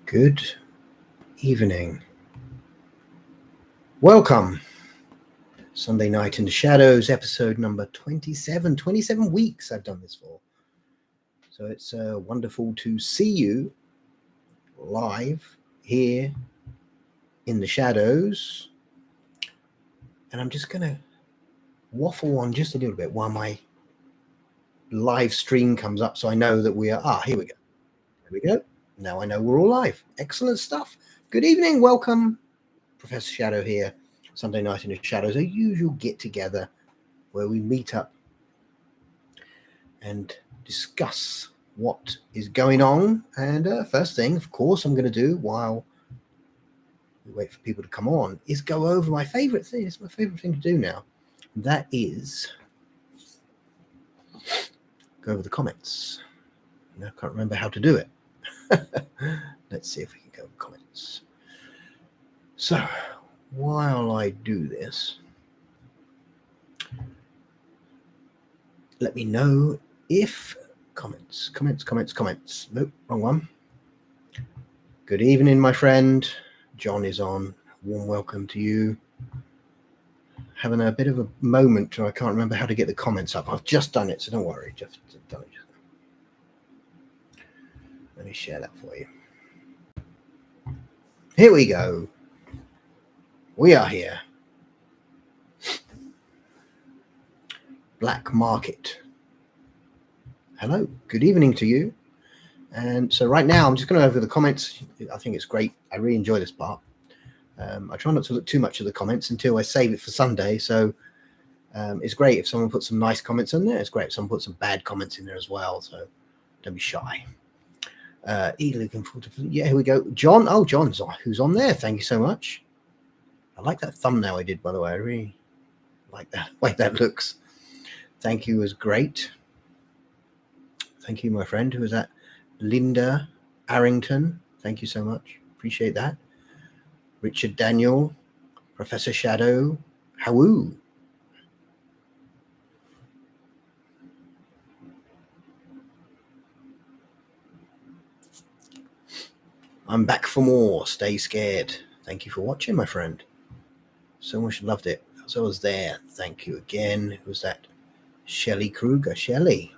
Good evening. Welcome. Sunday Night in the Shadows, episode number 27. 27 weeks I've done this for. So it's wonderful to see you live here in the shadows. And I'm just going to waffle on just a little bit while my live stream comes up so I know that we are... here we go. There we go. Now I know we're all live. Excellent stuff. Good evening. Welcome. Professor Shadow here. Sunday Night in the Shadows, a usual get-together where we meet up and discuss what is going on. And first thing, of course, I'm going to do while we wait for people to come on is go over my favorite thing. It's my favorite thing to do now. And that is go over the comments. I can't remember how to do it. Let's see if we can go over comments. So while I do this, let me know if comments. Nope, wrong one. Good evening, my friend. John is on. Warm welcome to you. Having a bit of a moment, I can't remember how to get the comments up. I've just done it, so don't worry. Just done it. Let me share that for you. Here we go. We are here. Black Market. Hello. Good evening to you. And so right now, I'm just going to go over the comments. I think it's great. I really enjoy this part. I try not to look too much at the comments until I save it for Sunday. So it's great if someone puts some nice comments in there. It's great if someone puts some bad comments in there as well. So don't be shy. Looking forward to... Yeah, here we go. John. Oh, John's on. Who's on there? Thank you so much. I like that thumbnail I did, by the way. I really like that. Like that looks. Thank you. It was great. Thank you, my friend. Who was that? Linda Arrington. Thank you so much. Appreciate that. Richard Daniel. Professor Shadow. Hawoo. I'm back for more. Stay scared. Thank you for watching, my friend. So much loved it. So I was there. Thank you again. Who was that? Shelley Kruger. Shelley.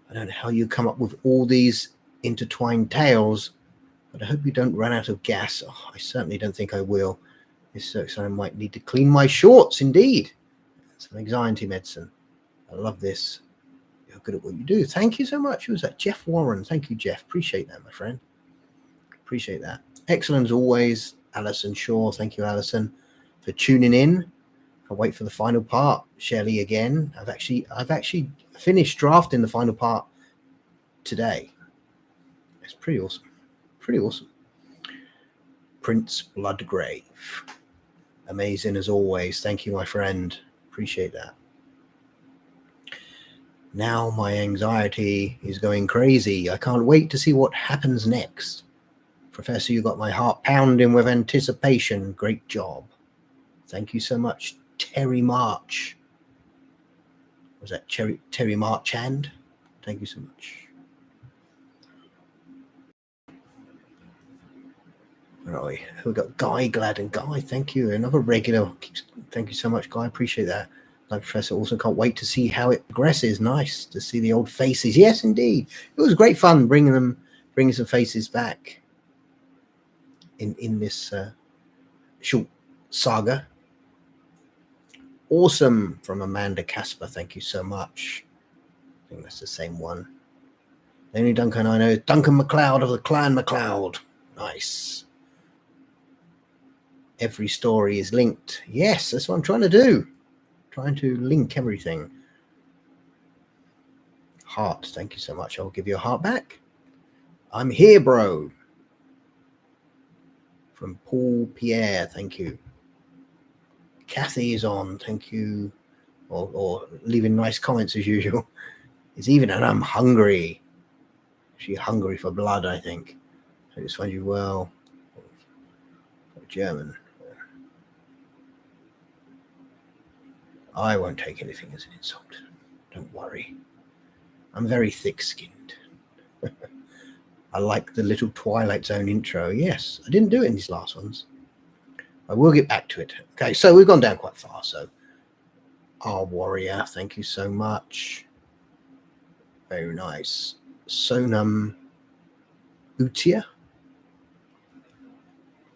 I don't know how you come up with all these intertwined tales, but I hope you don't run out of gas. Oh, I certainly don't think I will. So I might need to clean my shorts, indeed. Some anxiety medicine. I love this. You're good at what you do. Thank you so much. Who was that? Jeff Warren. Thank you, Jeff. Appreciate that, my friend. Appreciate that. Excellent as always. Alison Shaw. Thank you, Alison, for tuning in. I'll wait for the final part. Shelley again. I've actually finished drafting the final part today. It's pretty awesome. Pretty awesome. Prince Bloodgrave. Amazing as always. Thank you, my friend. Appreciate that. Now my anxiety is going crazy. I can't wait to see what happens next. Professor, you got my heart pounding with anticipation. Great job. Thank you so much, Terry March. Was that Terry Marchand? Thank you so much. Where are we? We've got Guy Glad and Guy. Thank you. Another regular. Thank you so much, Guy. Appreciate that. Like Professor, also can't wait to see how it progresses. Nice to see the old faces. Yes, indeed. It was great fun bringing some faces back in this short saga. Awesome from Amanda Casper. Thank you so much. I think that's the same one. The only Duncan I know is Duncan MacLeod of the Clan MacLeod. Nice. Every story is linked. Yes, that's what I'm trying to do. Trying to link everything. Heart. Thank you so much. I'll give you a heart back. I'm here, bro. From Paul Pierre. Thank you. Kathy is on. Thank you. Or leaving nice comments as usual. It's even, and I'm hungry. She's hungry for blood, I think. I just find you well. German. I won't take anything as an insult. Don't worry. I'm very thick-skinned. I like the little Twilight Zone intro. Yes, I didn't do it in these last ones. I will get back to it. Okay, so we've gone down quite far. So, our warrior, thank you so much. Very nice. Sonam Utia.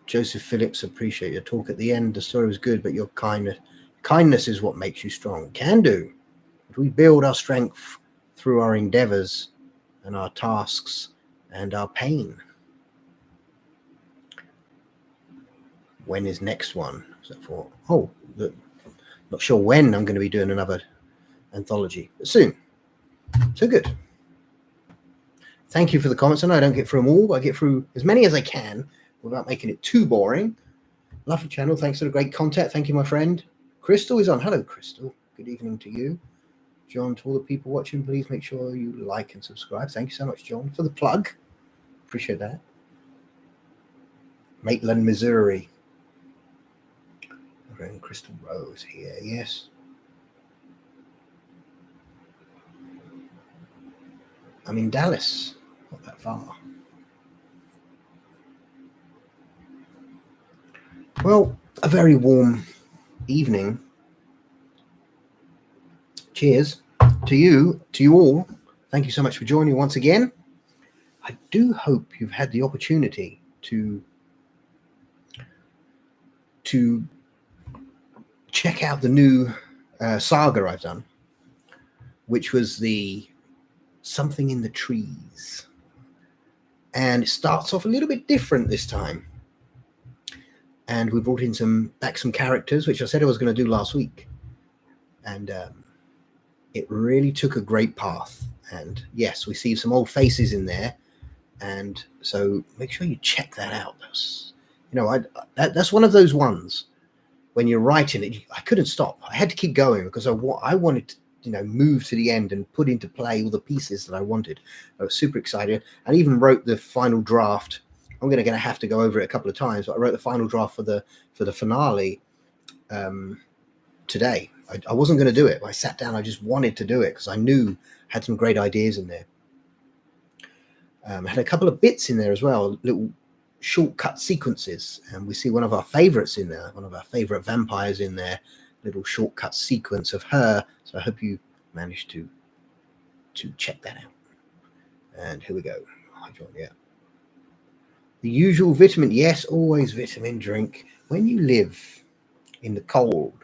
Joseph Phillips, appreciate your talk at the end. The story was good, but your kindness is what makes you strong. Can do. But we build our strength through our endeavors and our tasks and our pain. When is next one? Is that for? Oh, not sure when I'm going to be doing another anthology, but soon. So good. Thank you for the comments. I know I don't get through them all, but I get through as many as I can without making it too boring. Lovely channel. Thanks for the great content. Thank you, my friend. Crystal is on. Hello, Crystal. Good evening to you. John, to all the people watching, please make sure you like and subscribe. Thank you so much, John, for the plug. Appreciate that. Maitland, Missouri. And Crystal Rose here, yes. I'm in Dallas, not that far. Well, a very warm evening. Cheers to you all. Thank you so much for joining once again. I do hope you've had the opportunity to check out the new saga I've done, which was the Something in the Trees. And it starts off a little bit different this time. And we brought in back some characters, which I said I was going to do last week. And it really took a great path. And yes, we see some old faces in there. And so make sure you check that out. That's one of those ones when you're writing it, I couldn't stop. I had to keep going because I wanted to, move to the end and put into play all the pieces that I wanted. I was super excited. I even wrote the final draft. I'm going to have to go over it a couple of times, but I wrote the final draft for the finale today. I wasn't going to do it. I sat down. I just wanted to do it because I knew I had some great ideas in there. I had a couple of bits in there as well, little shortcut sequences, and we see one of our favorites in there, one of our favorite vampires in there, little shortcut sequence of her. So I hope you managed to check that out. And here we go. Yeah. The usual vitamin. Yes, always vitamin drink. When you live in the cold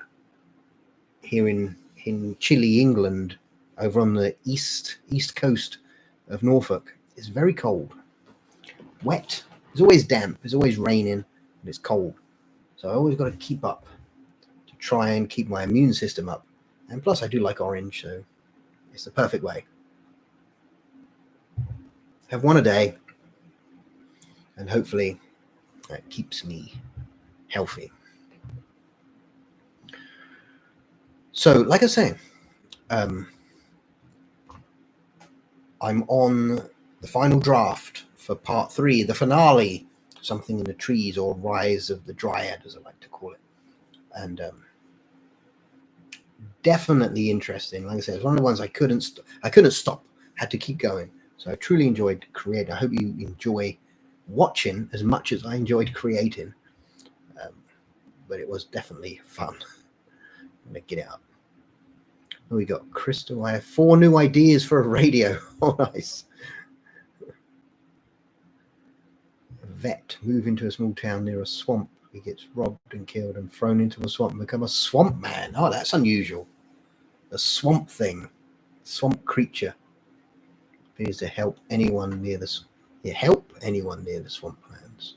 here in chilly England, over on the east coast of Norfolk, it's very cold. Wet. It's always damp. It's always raining and it's cold. So I always got to keep up to try and keep my immune system up. And plus I do like orange, so it's the perfect way. Have one a day and hopefully that keeps me healthy. So like I say, I'm on the final draft for part 3, the finale, Something in the Trees, or Rise of the Dryad, as I like to call it. And definitely interesting. Like I said, it's one of the ones I couldn't stop, had to keep going. So I truly enjoyed creating. I hope you enjoy watching as much as I enjoyed creating. But it was definitely fun. I'm going to get it up. Oh, we got Crystal. I have 4 new ideas for a radio. Oh, nice. Vet, move into a small town near a swamp. He gets robbed and killed and thrown into a swamp and become a swamp man. Oh, that's unusual. A swamp thing, swamp creature, appears to help anyone near the swamp lands.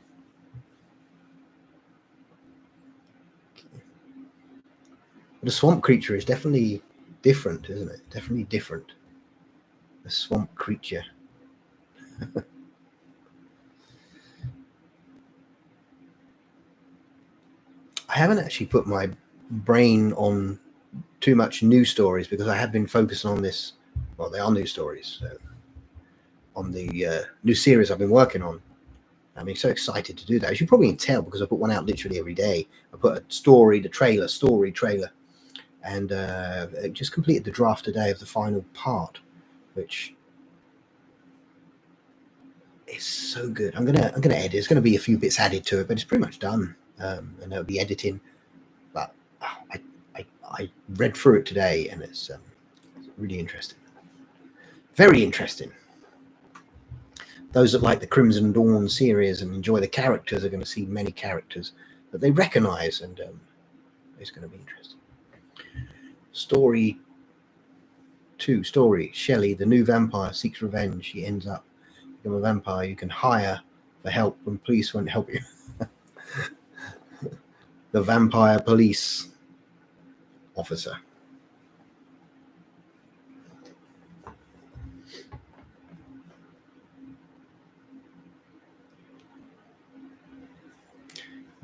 But a swamp creature is definitely different, isn't it? Definitely different. A swamp creature. I haven't actually put my brain on too much new stories because I have been focusing on this. Well, they are new stories. So on the new series I've been working on. I'm so excited to do that. As you probably can tell because I put one out literally every day. I put a story trailer. And I just completed the draft today of the final part, which it's so good. I'm gonna edit. There's gonna be a few bits added to it, but it's pretty much done. And there'll be editing. But I read through it today, and it's really interesting. Very interesting. Those that like the Crimson Dawn series and enjoy the characters are going to see many characters that they recognize, and it's going to be interesting. Story 2. Shelley, the new vampire, seeks revenge. She ends up become a vampire you can hire for help when police won't help you. The vampire police officer.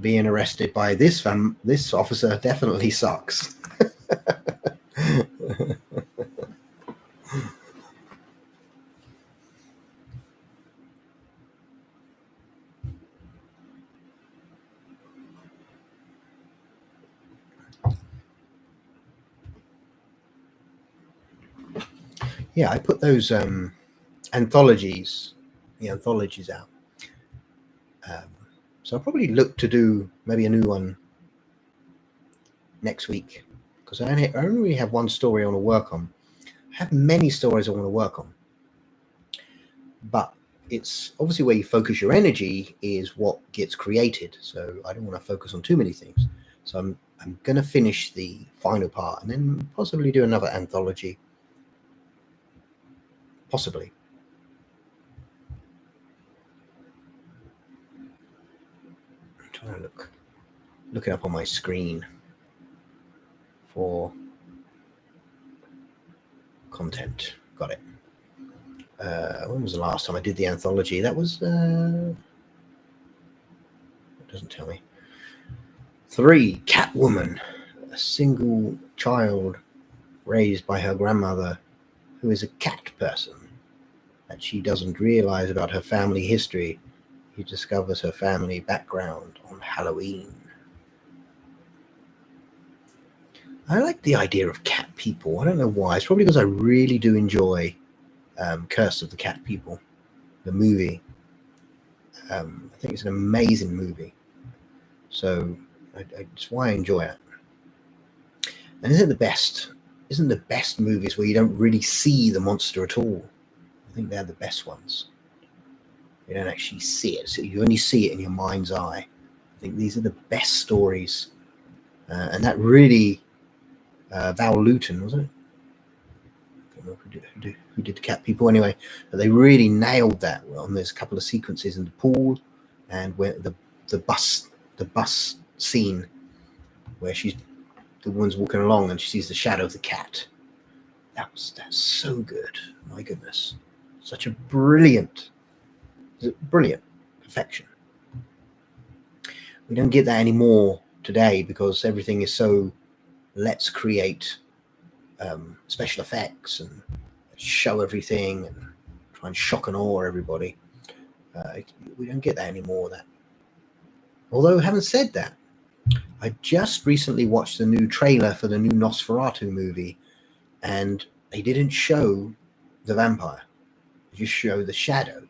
Being arrested by this officer definitely sucks. Yeah, I put those anthologies out. So I'll probably look to do maybe a new one next week, because I only really have one story I want to work on. I have many stories I want to work on, but it's obviously where you focus your energy is what gets created. So I don't want to focus on too many things. So I'm going to finish the final part and then possibly do another anthology. Possibly. I'm trying to look it up on my screen for content. Got it. When was the last time I did the anthology? That was it doesn't tell me. 3. Catwoman, a single child raised by her grandmother, who is a cat person that she doesn't realize about her family history. He discovers her family background on Halloween. I like the idea of cat people. I don't know why. It's probably because I really do enjoy Curse of the Cat People, the movie. I think it's an amazing movie. So it's why I enjoy it. And isn't the best movies where you don't really see the monster at all? I think they're the best ones. You don't actually see it. So you only see it in your mind's eye. I think these are the best stories. And that really, Val Luton, wasn't it? I don't know who did the Cat People anyway. But they really nailed that on there's a couple of sequences in the pool and where the bus scene where the woman's walking along and she sees the shadow of the cat. That's so good. My goodness. Such a brilliant perfection. We don't get that anymore today because everything is so let's create special effects and show everything and try and shock and awe everybody. We don't get that anymore. Although having said that, I just recently watched the new trailer for the new Nosferatu movie, and they didn't show the vampire. They just show the shadow.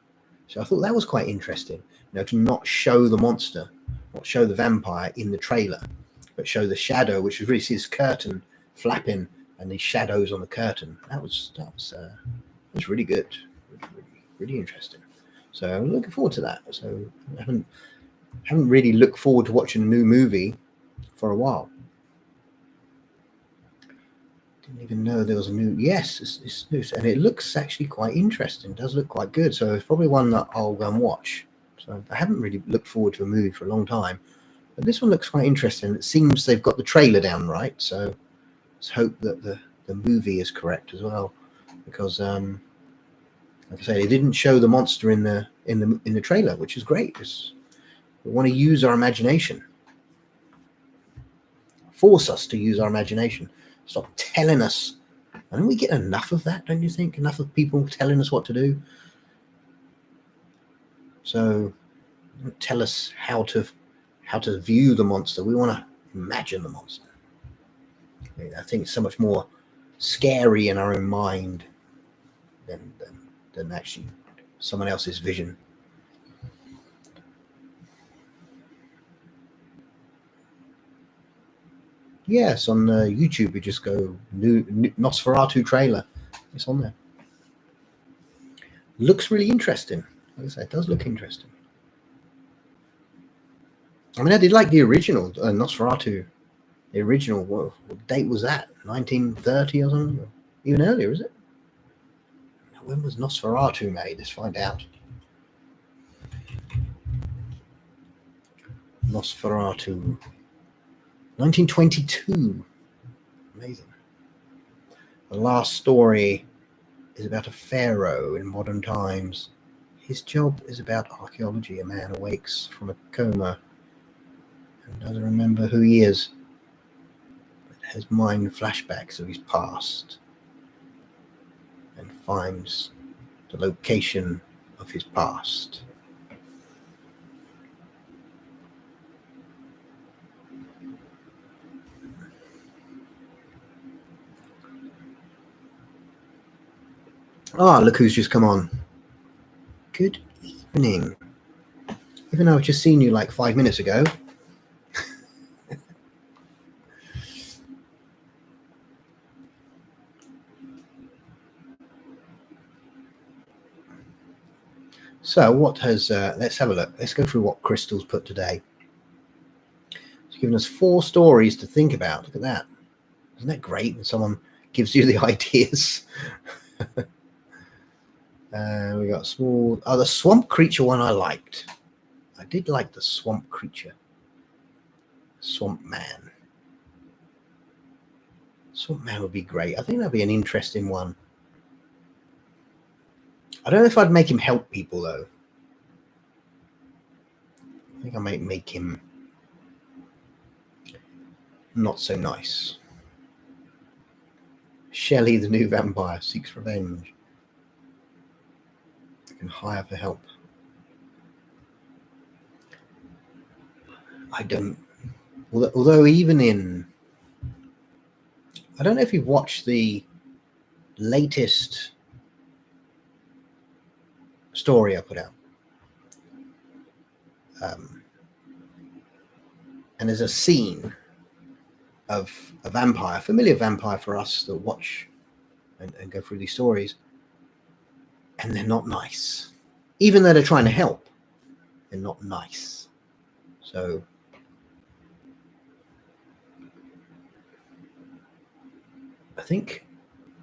So I thought that was quite interesting, to not show the monster, not show the vampire in the trailer, but show the shadow, which was really see this curtain flapping and these shadows on the curtain. That was really good, really interesting. So I'm looking forward to that. So I haven't really looked forward to watching a new movie for a while. Didn't even know there was a new. Yes, it's new, and it looks actually quite interesting. It does look quite good. So it's probably one that I'll go and watch. So I haven't really looked forward to a movie for a long time, but this one looks quite interesting. It seems they've got the trailer down right. So let's hope that the movie is correct as well, because like I say, they didn't show the monster in the trailer, which is great. We want to use our imagination. Force us to use our imagination. Stop telling us. I don't we get enough of that, don't you think? Enough of people telling us what to do. So don't tell us how to view the monster. We want to imagine the monster. I think it's so much more scary in our own mind than actually someone else's vision. Yes, on YouTube, you just go new Nosferatu trailer. It's on there. Looks really interesting. Like I say, it does look interesting. I mean, I did like the original Nosferatu. The original, what date was that? 1930 or something? Even earlier, is it? When was Nosferatu made? Let's find out. Nosferatu. 1922. Amazing. The last story is about a pharaoh in modern times. His job is about archaeology. A man awakes from a coma and doesn't remember who he is, but has mind flashbacks of his past and finds the location of his past. Ah, look who's just come on. Good evening. Even though I've just seen you like 5 minutes ago. So what has, let's have a look. Let's go through what Crystal's put today. She's given us 4 stories to think about. Look at that. Isn't that great when someone gives you the ideas? We got small, the swamp creature one I liked. I did like the swamp creature. Swamp man. Swamp man would be great. I think that'd be an interesting one. I don't know if I'd make him help people though. I think I might make him not so nice. Shelley, the new vampire, seeks revenge. You can hire for help. I don't. Although even in, I don't know if you've watched the latest story I put out. And there's a scene of a vampire, a familiar vampire for us that watch and go through these stories, and they're not nice. Even though they're trying to help, they're not nice. So I think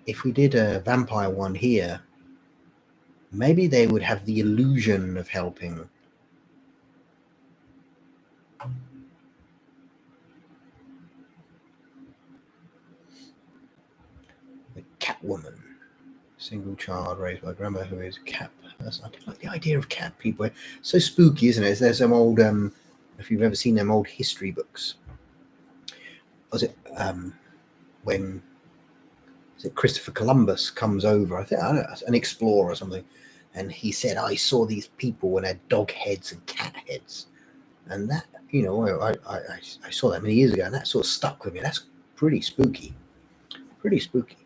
if we did a vampire one here, maybe they would have the illusion of helping. The Catwoman, single child raised by grandma who is a cat person. I do like the idea of cat people. It's so spooky, isn't it? There's some old, if you've ever seen them old history books. Was it when Christopher Columbus comes over? I don't know, an explorer or something, and he said, "I saw these people and had dog heads and cat heads," and that, you know, I saw that many years ago, and that sort of stuck with me. That's pretty spooky. Pretty spooky.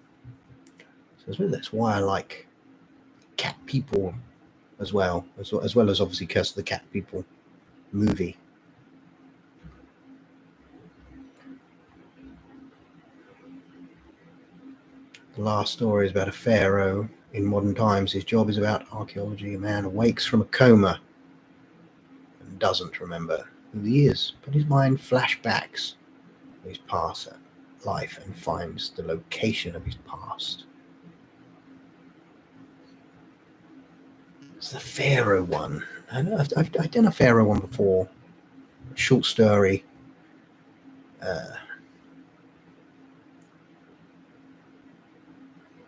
So I suppose that's why I like cat people as well as obviously Curse of the Cat People movie. The last story is about a pharaoh in modern times. His job is about archaeology. A man awakes from a coma and doesn't remember who he is, but his mind flashbacks his past life and finds the location of his past. It's the pharaoh one. I know I've done a pharaoh one before. Short story.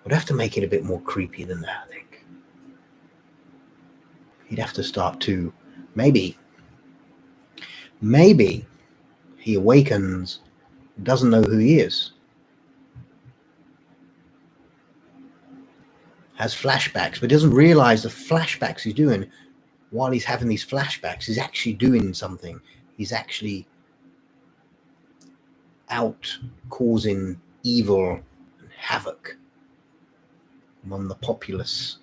Would have to make it a bit more creepy than that, I think. He'd have to start to maybe he awakens, doesn't know who he is, has flashbacks, but doesn't realize the flashbacks he's doing while he's having these flashbacks. He's actually doing something. He's actually out causing evil and havoc among the populace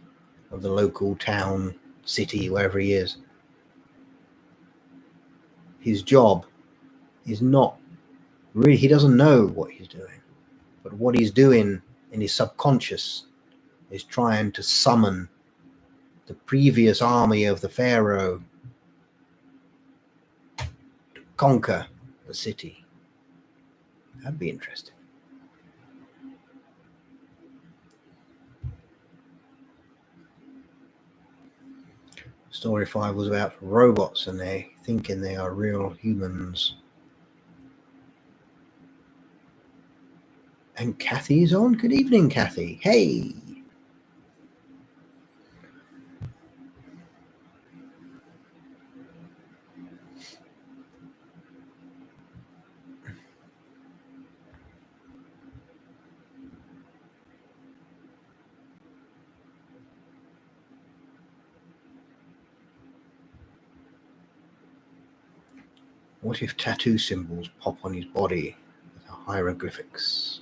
of the local town, city, wherever he is. His job is not Really, he doesn't know what he's doing, but what he's doing in his subconscious is trying to summon the previous army of the Pharaoh to conquer the city. That'd be interesting. Story 5 was about robots and they thinking they are real humans. And Kathy's on. Good evening, Kathy. Hey. What if tattoo symbols pop on his body with hieroglyphics?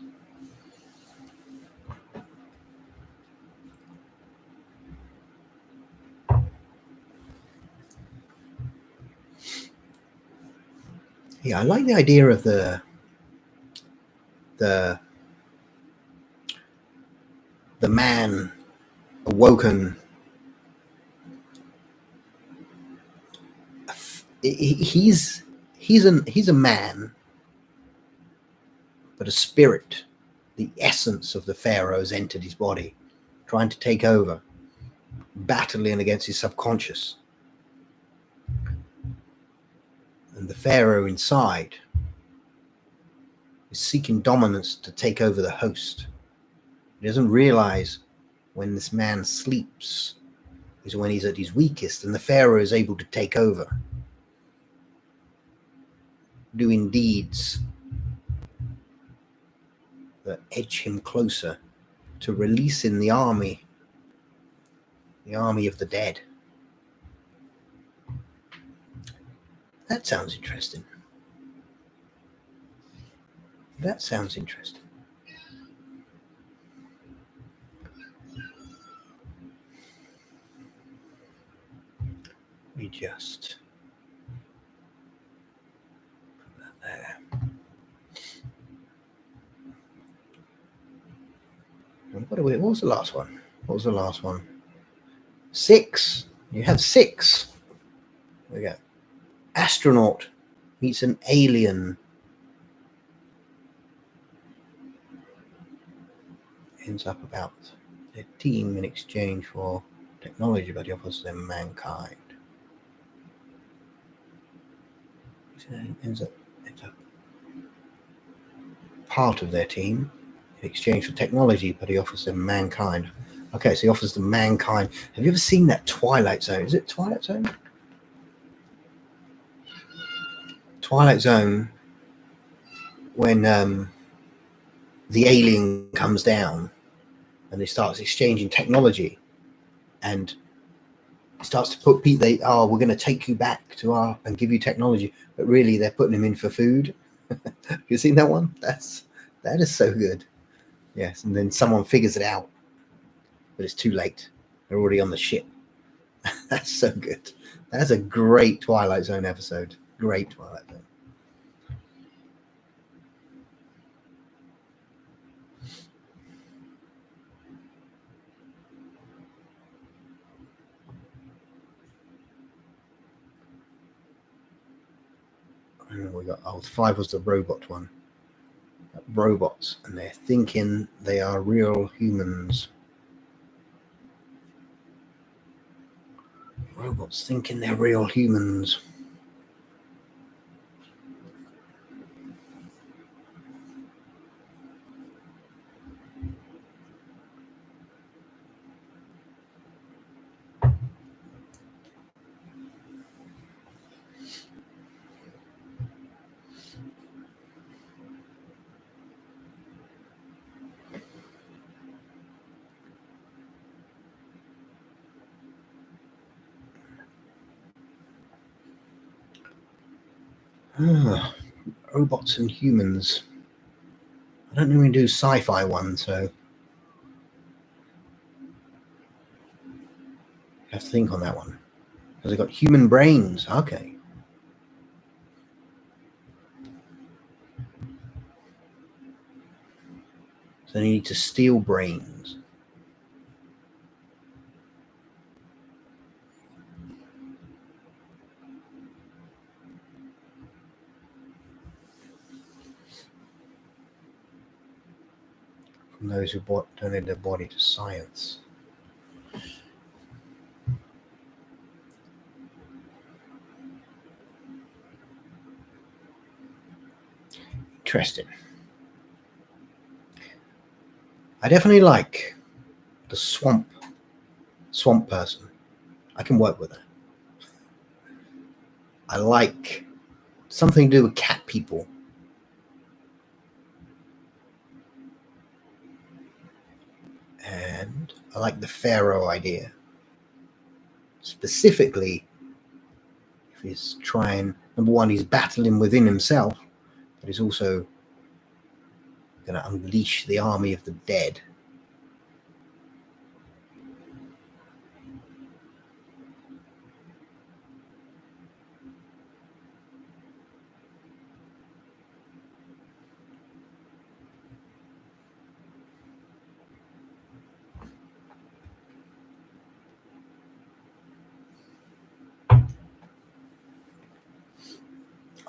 Yeah, I like the idea of the man awoken. He's a man, but a spirit, the essence of the pharaohs entered his body, trying to take over, battling against his subconscious. And the pharaoh inside is seeking dominance to take over the host. He doesn't realize when this man sleeps is when he's at his weakest, and the pharaoh is able to take over, doing deeds that edge him closer to releasing the army of the dead. That sounds interesting. That sounds interesting. We just put that there. What was the last one? What was the last one? 6. You have 6. We go. Astronaut meets an alien. Ends up about their team in exchange for technology, but he offers them mankind. Ends up part of their team in exchange for technology, but he offers them mankind. Okay, so he offers them mankind. Have you ever seen that Twilight Zone? Is it Twilight Zone? Twilight Zone, when the alien comes down and they starts exchanging technology and starts to put people, we're going to take you back to our and give you technology, but really they're putting them in for food. You seen that one? That is so good. Yes, and then someone figures it out, but it's too late. They're already on the ship. That's so good. That's a great Twilight Zone episode. Great Twilight Zone. And we got 5 was the robot one. Robots, and they're thinking they are real humans. Robots thinking they're real humans. Robots and humans. I don't normally do sci-fi ones, so I have to think on that one. Because they've got human brains. Okay. they need to steal brains. From those who donate their body to science. Interesting. I definitely like the swamp person. I can work with that. I like something to do with cat people. And I like the pharaoh idea. Specifically, if he's trying, number one, he's battling within himself, but he's also going to unleash the army of the dead.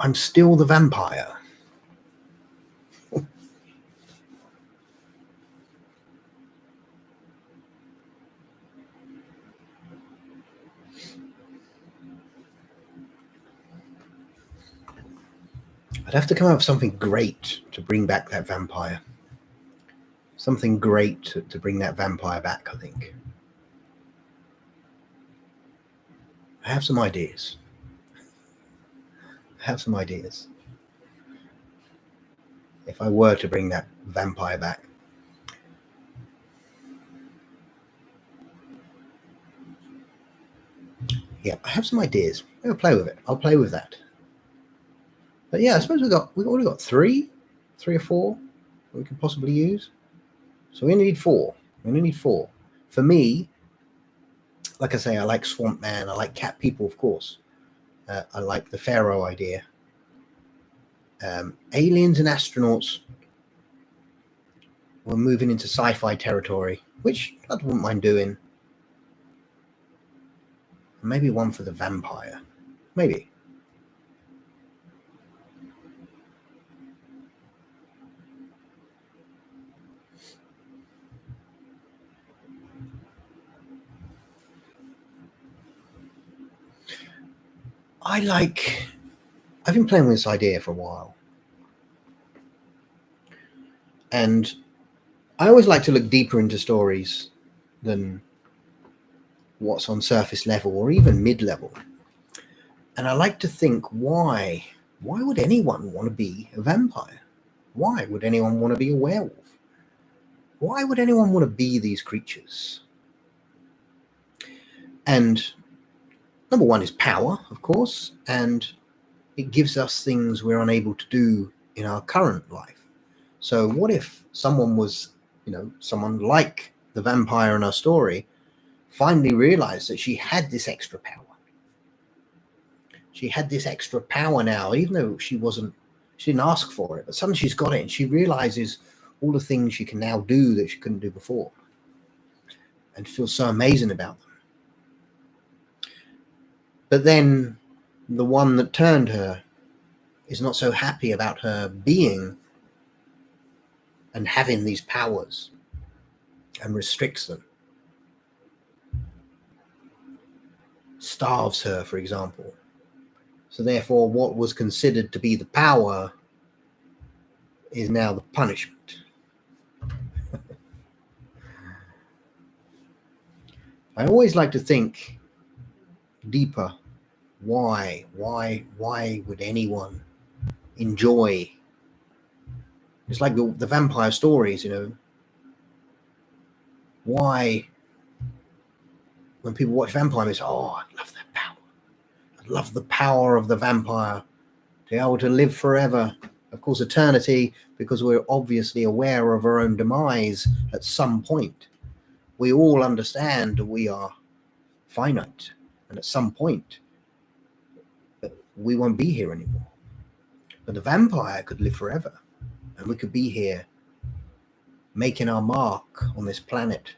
I'm still the vampire. I'd have to come up with something great to bring back that vampire. Something great to bring that vampire back, I think. I have some ideas. If I were to bring that vampire back. Yeah, I have some ideas. I'll play with it. I'll play with that. But yeah, I suppose we've already got three or four that we could possibly use. So we only need four. For me, like I say, I like Swamp Man. I like cat people, of course. I like the pharaoh idea. Aliens and astronauts. We're moving into sci-fi territory, which I wouldn't mind doing. Maybe one for the vampire. Maybe. I've been playing with this idea for a while. And I always like to look deeper into stories than what's on surface level or even mid-level. And I like to think, why would anyone want to be a vampire? Why would anyone want to be a werewolf? Why would anyone want to be these creatures? And number one is power, of course, and it gives us things we're unable to do in our current life. So what if someone was, someone like the vampire in our story finally realized that she had this extra power? She had this extra power now, even though she didn't ask for it, but suddenly she's got it and she realizes all the things she can now do that she couldn't do before and feels so amazing about them. But then the one that turned her is not so happy about her being and having these powers and restricts them. Starves her, for example. So therefore, what was considered to be the power is now the punishment. I always like to think deeper. Why would anyone enjoy? It's like the vampire stories, Why, when people watch vampire, they say, "Oh, I love that power. I love the power of the vampire to be able to live forever." Of course, eternity, because we're obviously aware of our own demise at some point. We all understand that we are finite, and at some point, we won't be here anymore. But the vampire could live forever, and we could be here making our mark on this planet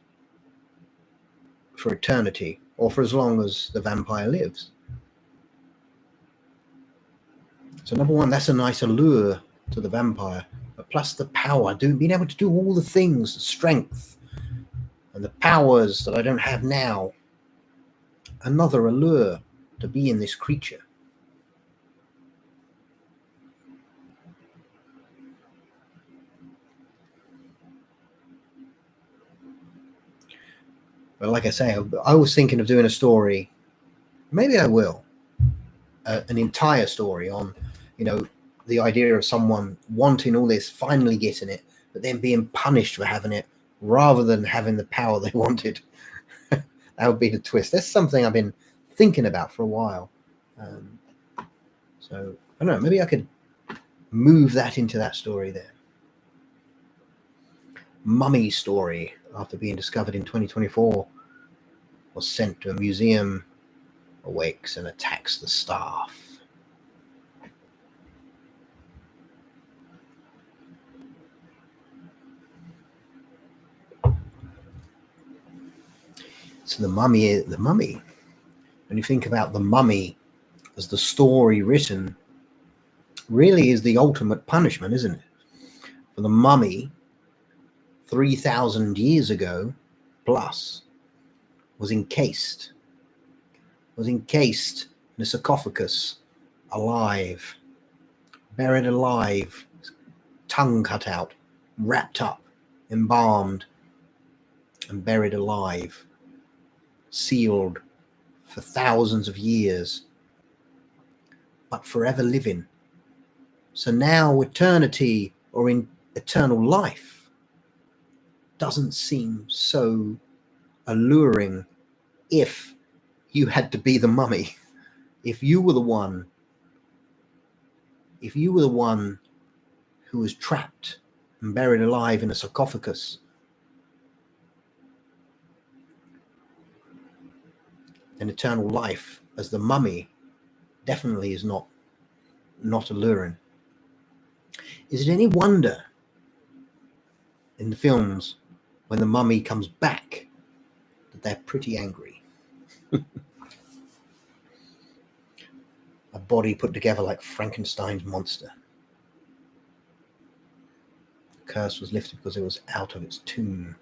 for eternity, or for as long as the vampire lives. So number one, that's a nice allure to the vampire, but plus the power, being able to do all the things, the strength and the powers that I don't have now. Another allure to be in this creature. But like I say, I was thinking of doing a story. Maybe I will. An entire story on, the idea of someone wanting all this, finally getting it, but then being punished for having it rather than having the power they wanted. That would be the twist. That's something I've been thinking about for a while. So I don't know, maybe I could move that into that story there. Mummy story, after being discovered in 2024, was sent to a museum, awakes and attacks the staff. So the mummy. When you think about the mummy as the story written, really is the ultimate punishment, isn't it? For the mummy, 3,000 years ago plus, was encased in a sarcophagus, alive, buried alive, tongue cut out, wrapped up, embalmed, and buried alive, sealed for thousands of years, but forever living. So now eternity, or in eternal life, doesn't seem so alluring if you had to be the mummy. If you were the one who was trapped and buried alive in a sarcophagus, then eternal life as the mummy definitely is not alluring. Is it any wonder in the films when the mummy comes back that they're pretty angry? A body put together like Frankenstein's monster. The curse was lifted because it was out of its tomb.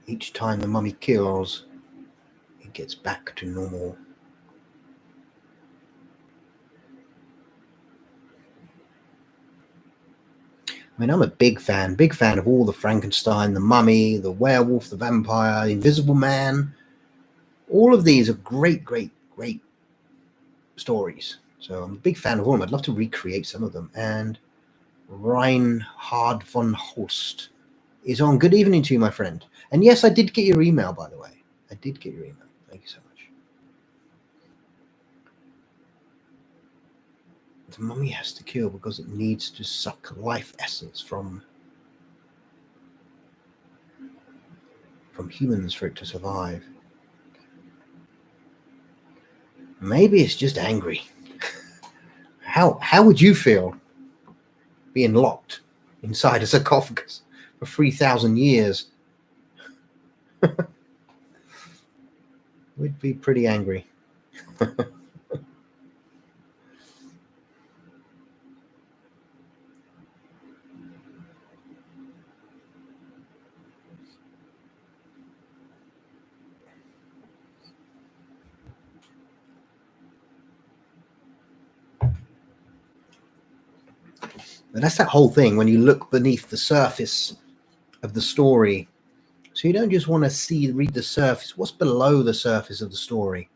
Each time the mummy kills, it gets back to normal. I mean, I'm a big fan of all the Frankenstein, the mummy, the werewolf, the vampire, the invisible man. All of these are great stories. So I'm a big fan of all of them. I'd love to recreate some of them. And Reinhard von Holst is on. Good evening to you, my friend. And yes, I did get your email, by the way. I did get your email. Thank you so much. The mummy has to kill because it needs to suck life essence from humans for it to survive. Maybe it's just angry. How would you feel being locked inside a sarcophagus for 3,000 years? We'd be pretty angry. And that's that whole thing when you look beneath the surface of the story. So you don't just want to read the surface, what's below the surface of the story.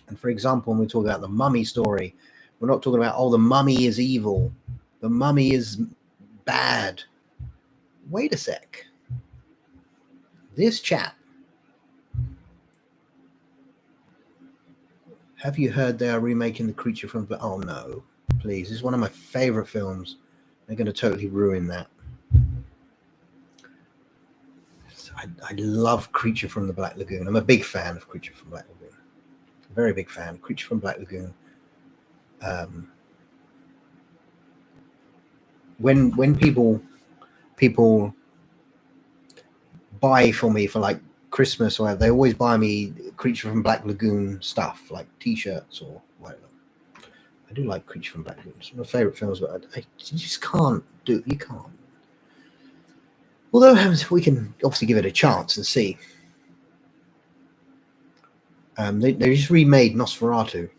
And for example, when we talk about the mummy story, we're not talking about, oh, the mummy is evil, the mummy is bad. Wait a sec. This chap, have you heard they are remaking The Creature from Black? Oh no, please. This is one of my favorite films. They're going to totally ruin that. I love Creature from the Black Lagoon. I'm a big fan of Creature from Black Lagoon. Very big fan. Creature from Black Lagoon. when people buy for me for like Christmas or whatever, they always buy me Creature from Black Lagoon stuff, like T-shirts or whatever. I do like Creature from Black Lagoon. It's one of my favourite films, but you just can't do. You can't. Although we can obviously give it a chance and see. They just remade Nosferatu.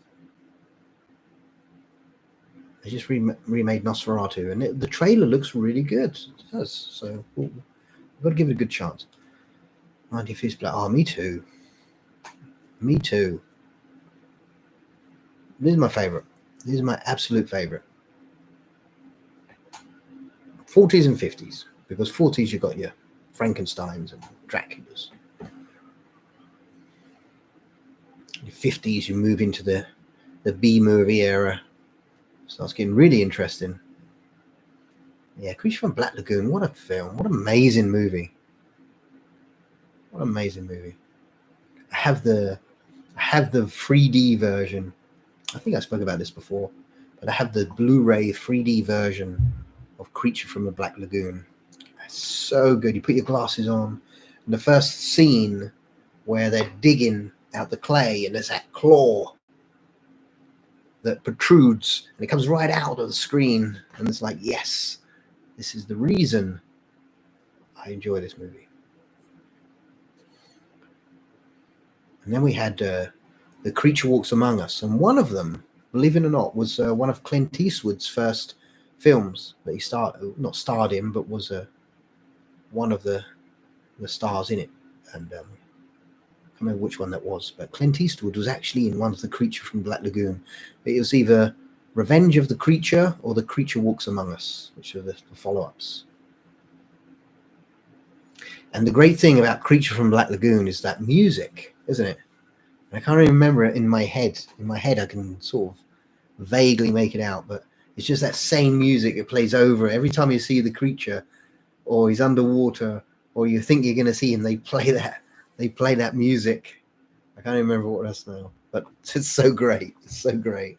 They just remade Nosferatu, and the trailer looks really good. It does. So we've got to give it a good chance. 95th Black. Oh, me too. Me too. This is my favourite. This is my absolute favourite. 40s and 50s, because 40s you've got your Frankensteins and Draculas. In the 50s you move into the B-movie era. Starts getting really interesting. Yeah, Creature from Black Lagoon, what a film. What an amazing movie. What an amazing movie. I have the 3D version. I think I spoke about this before, but I have the Blu-ray 3D version of Creature from the Black Lagoon. It's so good. You put your glasses on, and the first scene where they're digging out the clay, and there's that claw that protrudes, and it comes right out of the screen, and it's like, yes, this is the reason I enjoy this movie. And then we had The Creature Walks Among Us, and one of them, believe it or not, was one of Clint Eastwood's first films that he not starred in, but was one of the stars in it. And I can't remember which one that was, but Clint Eastwood was actually in one of The Creature from Black Lagoon. It was either Revenge of the Creature or The Creature Walks Among Us, which are the follow-ups. And the great thing about Creature from Black Lagoon is that music, isn't it? I can't even remember it in my head. In my head, I can sort of vaguely make it out, but it's just that same music that plays over every time you see the creature, or he's underwater, or you think you're going to see him. They play that music. I can't even remember what else now, but it's so great. It's so great.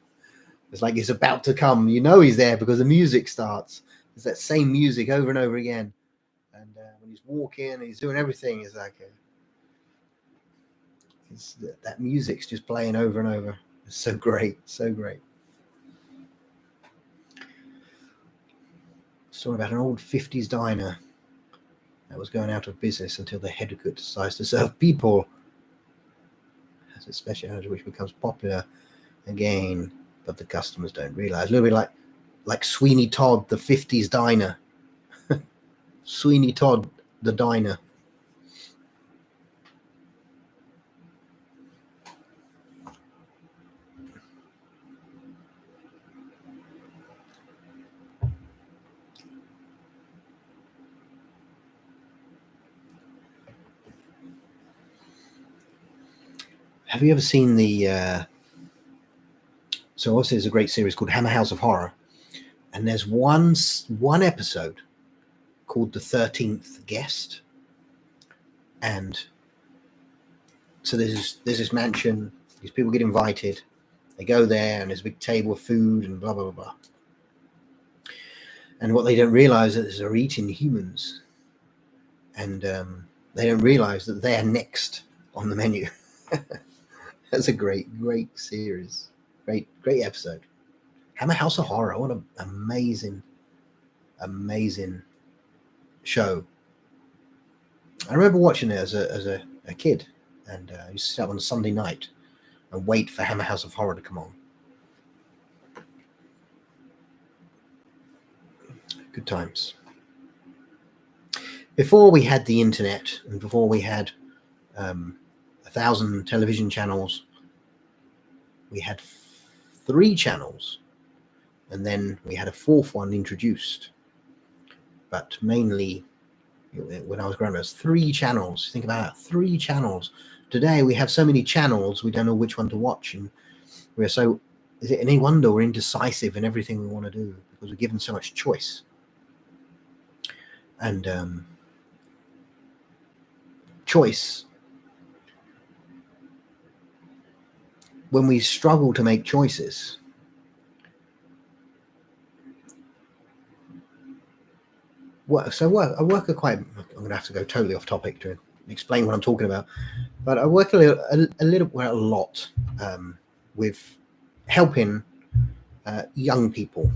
It's like he's about to come. You know he's there because the music starts. It's that same music over and over again. And when he's walking and he's doing everything, it's like that music's just playing over and over. It's so great, so great. Story about an old 50s diner that was going out of business until the head cook decides to serve people as a specialty, which becomes popular again, but the customers don't realize. A little bit like Sweeney Todd, the 50s diner. Sweeney Todd, the diner. Have you ever seen the so obviously there's a great series called Hammer House of Horror, and there's one episode called The 13th Guest. And so there's this mansion, these people get invited, they go there, and there's a big table of food and blah blah blah. And what they don't realize is they're eating humans, and they don't realize that they're next on the menu. That's a great series. Great episode. Hammer House of Horror. What an amazing show. I remember watching it as a kid, and I used to sit up on a Sunday night and wait for Hammer House of Horror to come on. Good times. Before we had the internet, and before we had 1,000 television channels, we had 3 channels, and then we had a 4th one introduced. But mainly, when I was growing up, it was 3 channels. Think about it, 3 channels. Today we have so many channels, we don't know which one to watch, and is it any wonder we're indecisive in everything we want to do, because we're given so much choice. And choice, when we struggle to make choices, I work a quite. I'm going to have to go totally off topic to explain what I'm talking about, but I work a lot with helping young people,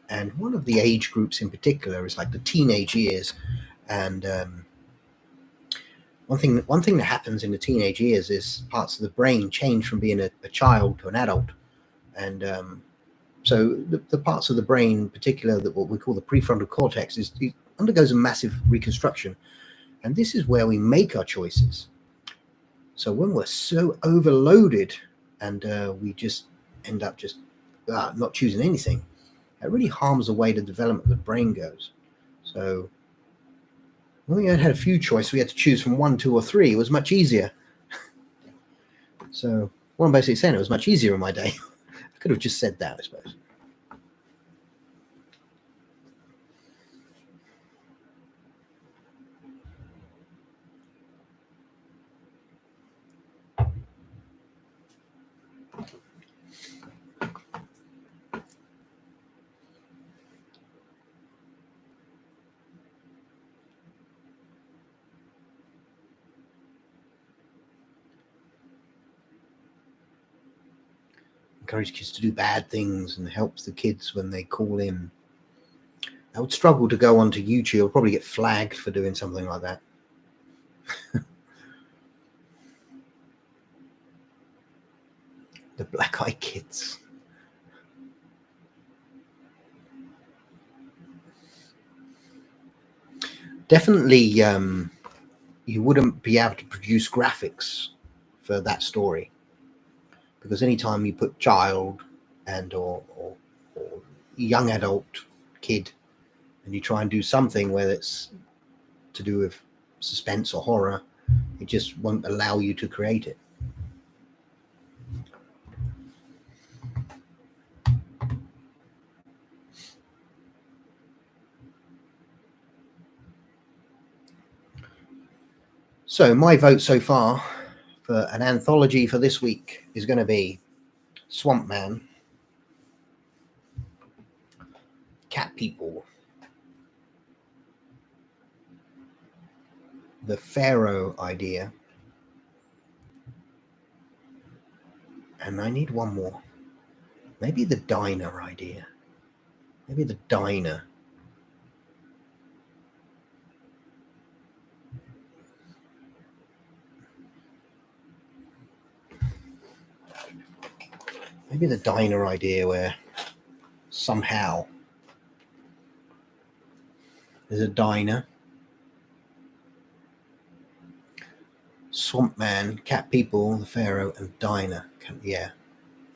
and one of the age groups in particular is like the teenage years. And one thing that happens in the teenage years is parts of the brain change from being a child to an adult, and so the parts of the brain, in particular, that what we call the prefrontal cortex, it undergoes a massive reconstruction, and this is where we make our choices. So when we're so overloaded and we just end up just not choosing anything, that really harms the way the development of the brain goes. So when we had a few choices, we had to choose from 1, 2, or 3. It was much easier. So what I'm basically saying, it was much easier in my day. I could have just said that, I suppose. Encourage kids to do bad things and helps the kids when they call in. I would struggle to go onto YouTube. I'll probably get flagged for doing something like that. The Black Eyed Kids. Definitely, you wouldn't be able to produce graphics for that story, because anytime you put child and or young adult kid, and you try and do something where it's to do with suspense or horror, it just won't allow you to create it. So my vote so far for an anthology for this week is going to be Swamp Man, Cat People, the Pharaoh idea, and I need one more. Maybe the diner idea. Maybe the diner. Maybe the diner idea where somehow there's a diner, Swamp Man, Cat People, the Pharaoh, and diner. Yeah,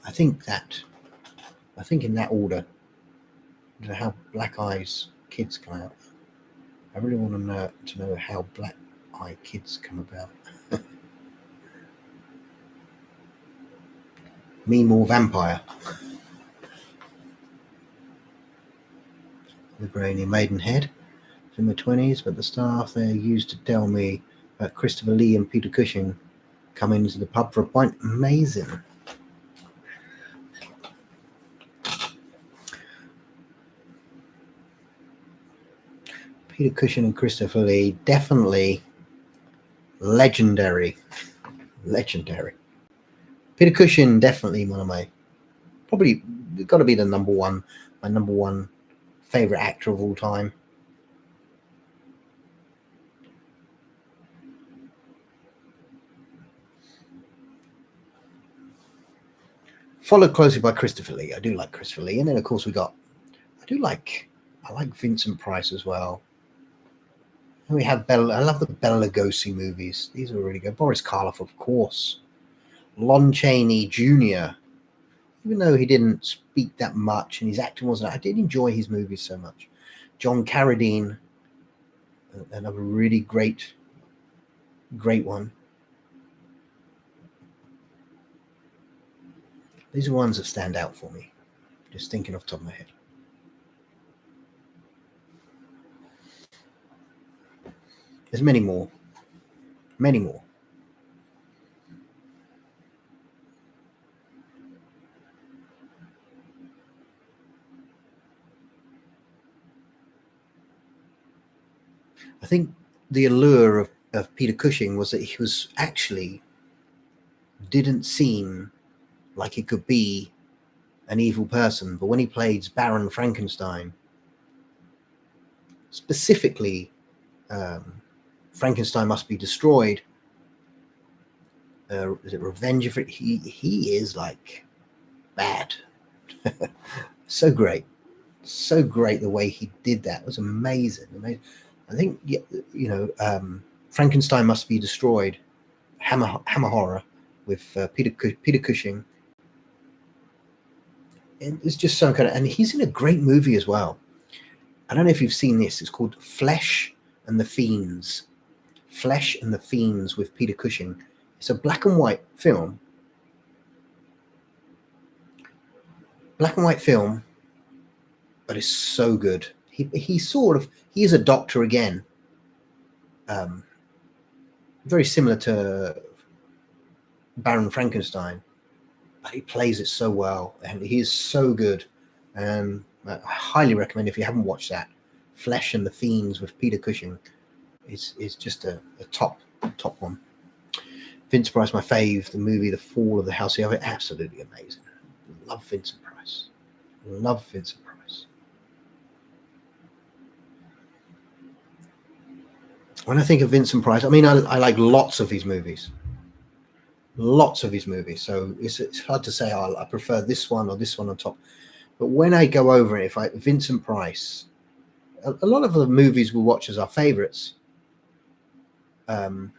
I think in that order. I don't know how Black Eyes Kids come out. I really want to know how Black Eye Kids come about. Me More Vampire. The Grainy Maidenhead. In my 20s, but the staff there used to tell me about Christopher Lee and Peter Cushing coming into the pub for a pint. Amazing. Peter Cushing and Christopher Lee, definitely legendary. Peter Cushing, definitely one of my, probably got to be my number one favorite actor of all time. Followed closely by Christopher Lee. I do like Christopher Lee, and then of course I like Vincent Price as well. And we have I love the Bela Lugosi movies. These are really good. Boris Karloff, of course. Lon Chaney Jr. Even though he didn't speak that much and his acting wasn't, I did enjoy his movies so much. John Carradine, another really great one. These are ones that stand out for me. Just thinking off the top of my head. There's many more. Many more. I think the allure of Peter Cushing was that he was actually didn't seem like he could be an evil person, but when he played Baron Frankenstein, specifically Frankenstein Must Be Destroyed, is it Revenge of It? He is like bad. So great the way he did that was amazing. I think Frankenstein Must Be Destroyed, Hammer Horror with Peter Cushing. It's just so kind of, and he's in a great movie as well. I don't know if you've seen this. It's called Flesh and the Fiends. Flesh and the Fiends with Peter Cushing. It's a black and white film. Black and white film, but it's so good. He's a doctor again. Very similar to Baron Frankenstein, but he plays it so well, and he is so good. And I highly recommend, if you haven't watched that, Flesh and the Fiends with Peter Cushing is just a top one. Vincent Price, my fave. The movie The Fall of the House of the absolutely amazing. Love Vincent Price. Love Vincent Price. When I think of Vincent Price, I mean, I like lots of his movies. So it's hard to say, I prefer this one or this one on top. But when I go over it, Vincent Price, a lot of the movies we watch as our favorites are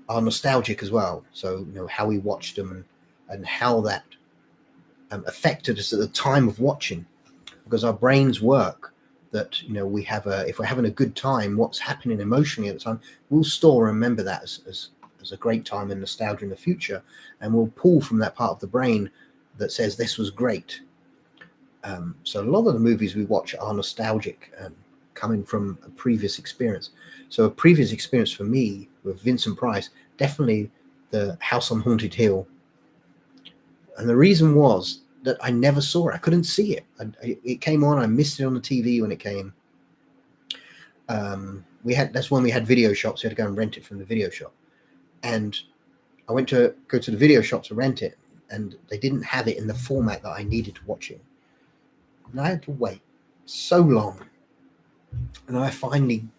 nostalgic as well. So, how we watched them and how that affected us at the time of watching, because our brains work that, we have if we're having a good time, what's happening emotionally at the time, we'll store and remember that as a great time and nostalgia in the future, and we'll pull from that part of the brain that says this was great. So a lot of the movies we watch are nostalgic, coming from a previous experience. So a previous experience for me with Vincent Price, definitely the House on Haunted Hill. And the reason was that I never saw it. I couldn't see it. It came on. I missed it on the TV when it came. That's when we had video shops. We had to go and rent it from the video shop. And I went to go to the video shop to rent it, and they didn't have it in the format that I needed to watch it. And I had to wait so long. And I finally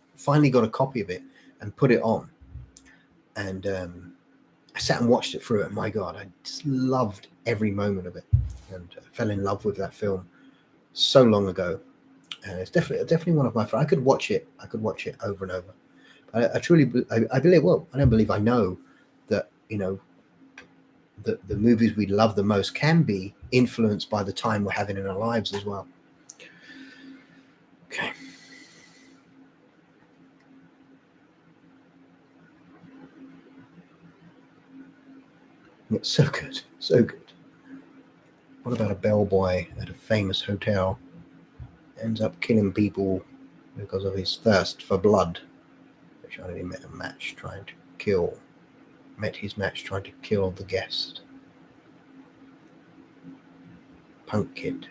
got a copy of it and put it on. And I sat and watched it through it. And my God, I just loved every moment of it, and fell in love with that film so long ago. And it's definitely one of my favorites. I could watch it over and over. I believe, well, I don't believe, I know that, the movies we love the most can be influenced by the time we're having in our lives as well. Okay. It's so good. What about a bellboy at a famous hotel ends up killing people because of his thirst for blood, which only met his match trying to kill the guest. Punk Kid.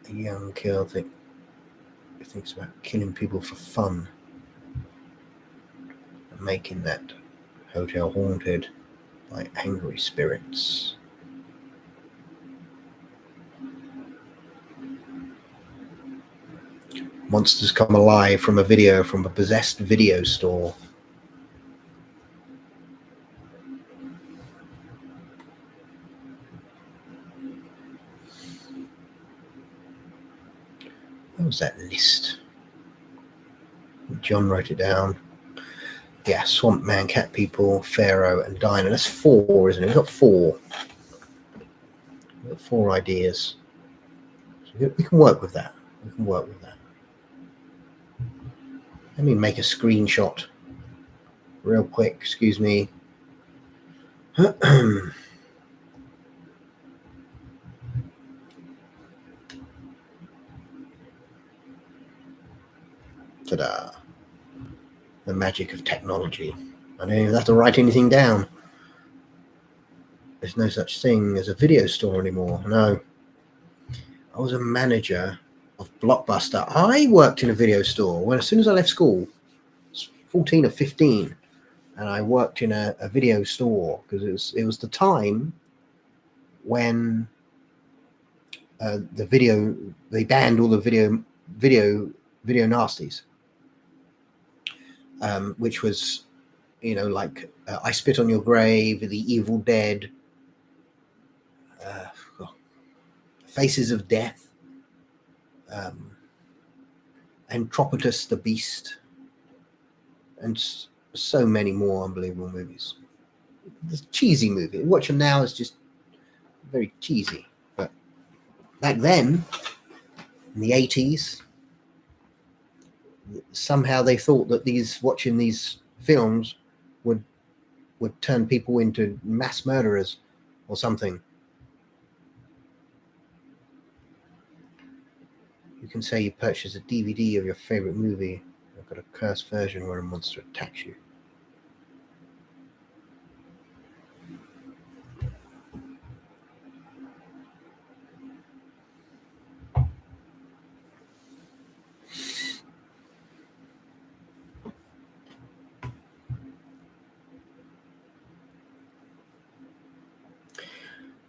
A young killer thinks about killing people for fun and making that hotel haunted by angry spirits. Monsters come alive from a possessed video store. What was that list? John wrote it down. Yeah, Swamp Man, Cat People, Pharaoh, and Dino. That's 4, isn't it? We've got 4. We've got 4 ideas. So we can work with that. Let me make a screenshot real quick. Excuse me. Ta-da. The magic of technology. I don't even have to write anything down. There's no such thing as a video store anymore. No. I was a manager of Blockbuster. I worked in a video store when, as soon as I left school, I was 14 or 15, and I worked in a video store because it was the time when they banned all the video nasties, which was, like I Spit on Your Grave, The Evil Dead, Faces of Death, Anthropophagus the Beast, and so many more unbelievable movies. It's a cheesy movie. Watch them now, it's just very cheesy. But back then, in the 80s, somehow they thought that watching these films would turn people into mass murderers or something. You can say you purchased a DVD of your favorite movie. I've got a cursed version where a monster attacks you.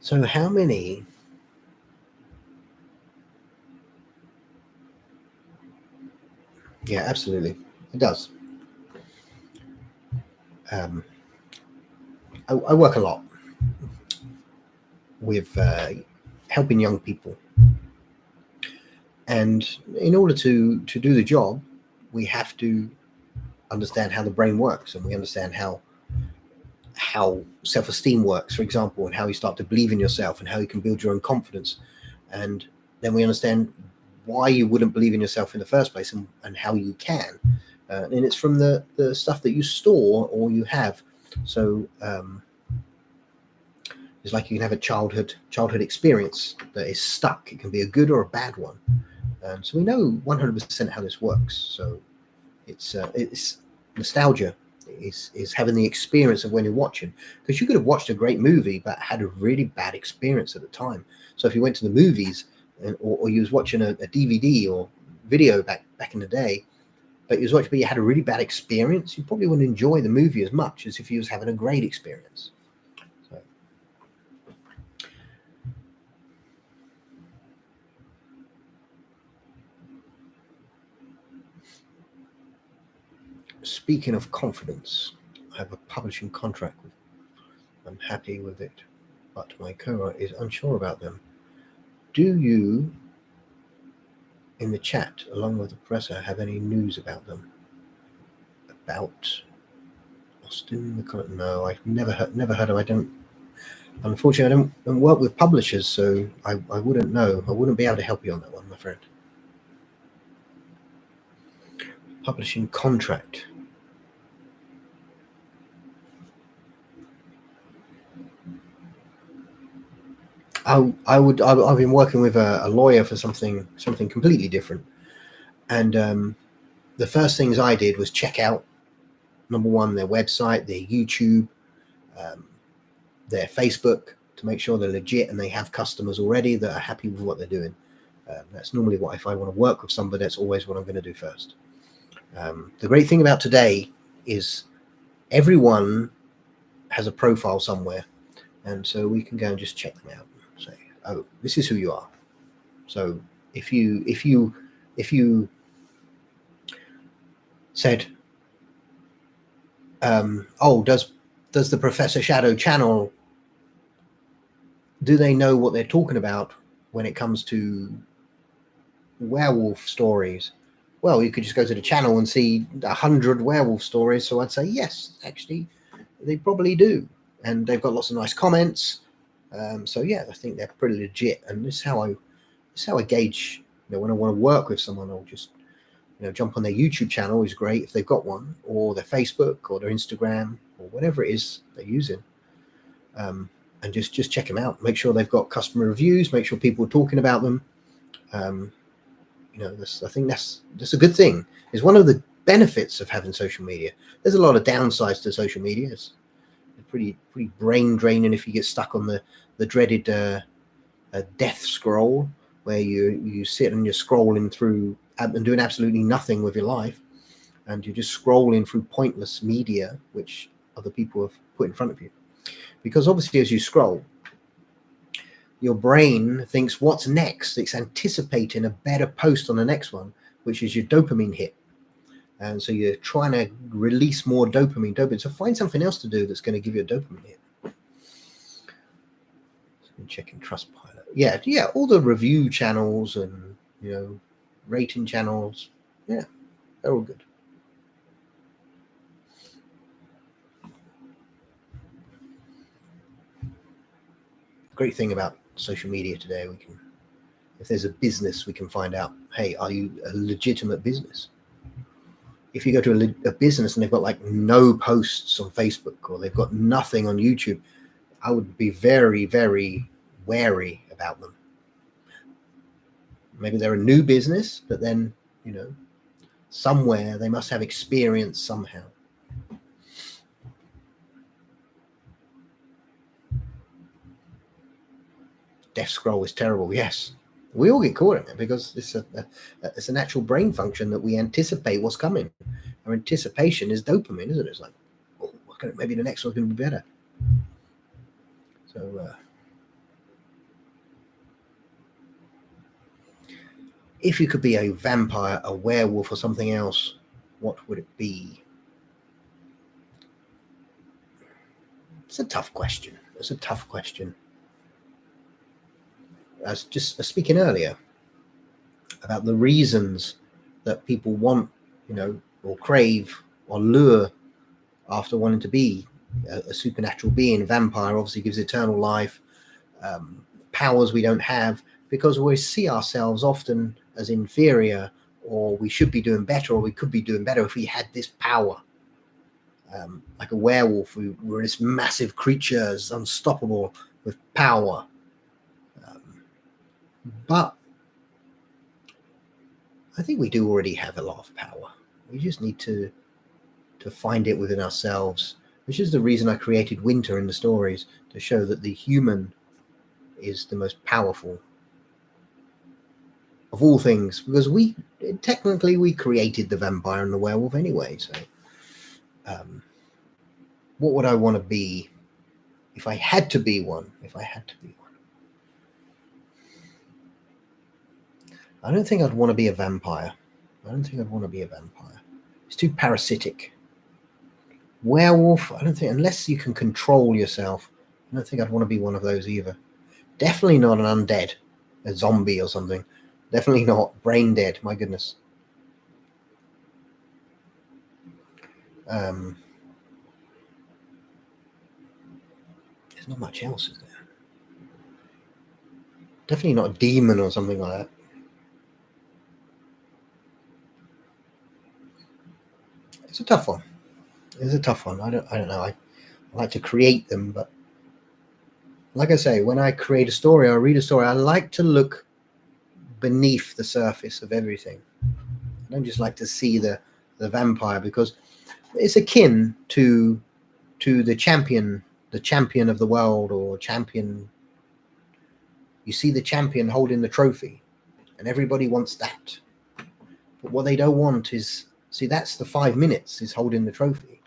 So how many Yeah, absolutely. It does. I work a lot with helping young people. And in order to do the job, we have to understand how the brain works, and we understand how self-esteem works, for example, and how you start to believe in yourself and how you can build your own confidence. And then we understand why you wouldn't believe in yourself in the first place, and how you can. And it's from the stuff that you store or you have. So it's like you can have a childhood experience that is stuck. It can be a good or a bad one. So we know 100% how this works. So it's nostalgia is having the experience of when you're watching, because you could have watched a great movie but had a really bad experience at the time. So if you went to the movies or you was watching a DVD or video back in the day, but you had a really bad experience, you probably wouldn't enjoy the movie as much as if you was having a great experience. So. Speaking of confidence, I have a publishing contract. I'm happy with it, but my co-writer is unsure about them. Do you, in the chat, along with the presser, have any news about them? About Austin? No, I've never heard of. Unfortunately, I don't work with publishers, so I wouldn't know. I wouldn't be able to help you on that one, my friend. Publishing contract. I've been working with a lawyer for something completely different, and the first things I did was check out, number one, their website, their YouTube, their Facebook, to make sure they're legit and they have customers already that are happy with what they're doing. That's normally what, if I want to work with somebody, that's always what I'm going to do first. The great thing about today is everyone has a profile somewhere, and so we can go and just check them out and say, oh, this is who you are. So if you said, oh, does the Professor Shadow channel, do they know what they're talking about when it comes to werewolf stories? Well, you could just go to the channel and see 100 werewolf stories. So I'd say, yes, actually, they probably do. And they've got lots of nice comments. So yeah, I think they're pretty legit. And this is how I gauge, when I want to work with someone, I'll just, jump on their YouTube channel is great if they've got one, or their Facebook or their Instagram or whatever it is they're using. And just check them out. Make sure they've got customer reviews. Make sure people are talking about them. I think that's a good thing. It's one of the benefits of having social media. There's a lot of downsides to social media. pretty brain draining if you get stuck on the dreaded death scroll, where you sit and you're scrolling through and doing absolutely nothing with your life, and you're just scrolling through pointless media which other people have put in front of you. Because obviously as you scroll, your brain thinks what's next. It's anticipating a better post on the next one, which is your dopamine hit. And so you're trying to release more dopamine. So find something else to do that's going to give you a dopamine hit. So I'm checking Trustpilot. Yeah, all the review channels and, rating channels. Yeah, they're all good. Great thing about social media today, if there's a business, we can find out, hey, are you a legitimate business? If you go to a business and they've got like no posts on Facebook, or they've got nothing on YouTube, I would be very, very wary about them. Maybe they're a new business, but then, somewhere they must have experience somehow. Death scroll is terrible. Yes, we all get caught in it because it's a natural brain function that we anticipate what's coming. Our anticipation is dopamine, isn't it? It's like, oh, maybe the next one's going to be better. So if you could be a vampire, a werewolf, or something else, what would it be? It's a tough question. I was just speaking earlier about the reasons that people want, or crave or lure after wanting to be a supernatural being. Vampire obviously gives eternal life, powers we don't have, because we see ourselves often as inferior, or we should be doing better, or we could be doing better if we had this power. Like a werewolf, we're this massive creature, unstoppable with power. But I think we do already have a lot of power. We just need to find it within ourselves, which is the reason I created winter in the stories, to show that the human is the most powerful of all things, because we technically created the vampire and the werewolf anyway. So what would I want to be if I had to be one? I don't think I'd want to be a vampire. It's too parasitic. Werewolf, I don't think, unless you can control yourself, I don't think I'd want to be one of those either. Definitely not an undead, a zombie or something. Definitely not brain dead, my goodness. There's not much else, is there? Definitely not a demon or something like that. It's a tough one. I don't know. I like to create them, but like I say, when I create a story or read a story, I like to look beneath the surface of everything. I don't just like to see the vampire, because it's akin to the champion of the world, or champion. You see the champion holding the trophy, and everybody wants that. But what they don't want is, that's the 5 minutes is holding the trophy.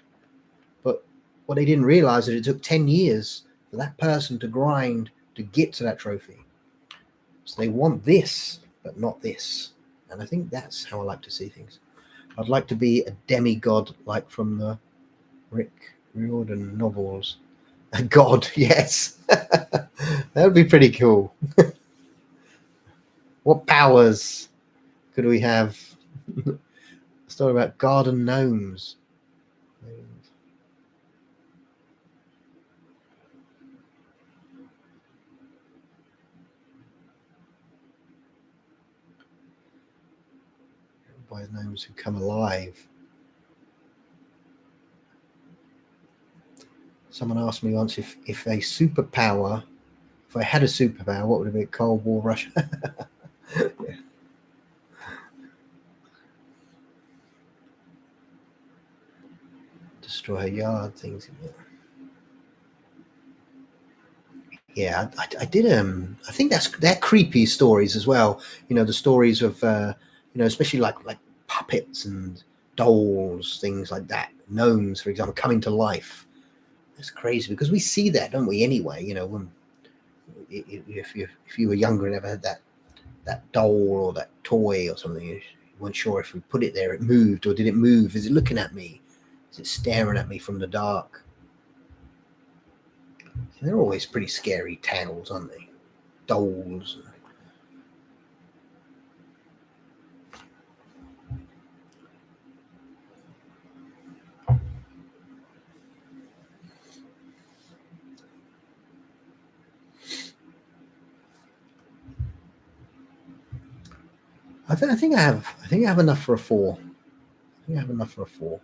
But what they didn't realize is it took 10 years for that person to grind to get to that trophy. So they want this, but not this. And I think that's how I like to see things. I'd like to be a demigod, like from the Rick Riordan novels. A god, yes. That would be pretty cool. What powers could we have? A story about garden gnomes. By gnomes who come alive. Someone asked me once if I had a superpower, what would it be? Cold War Russia. Yeah. Destroy yard things. Yeah, I did. I think they're creepy stories as well. You know, the stories of especially like puppets and dolls, things like that. Gnomes, for example, coming to life. That's crazy because we see that, don't we? Anyway, you know, when if you were younger and ever had that doll or that toy or something, you weren't sure if we put it there, it moved, or did it move? Is it looking at me? Is it staring at me from the dark? They're always pretty scary tales, aren't they? Dolls. I think I have. I think I have enough for a 4. I think I have enough for a 4.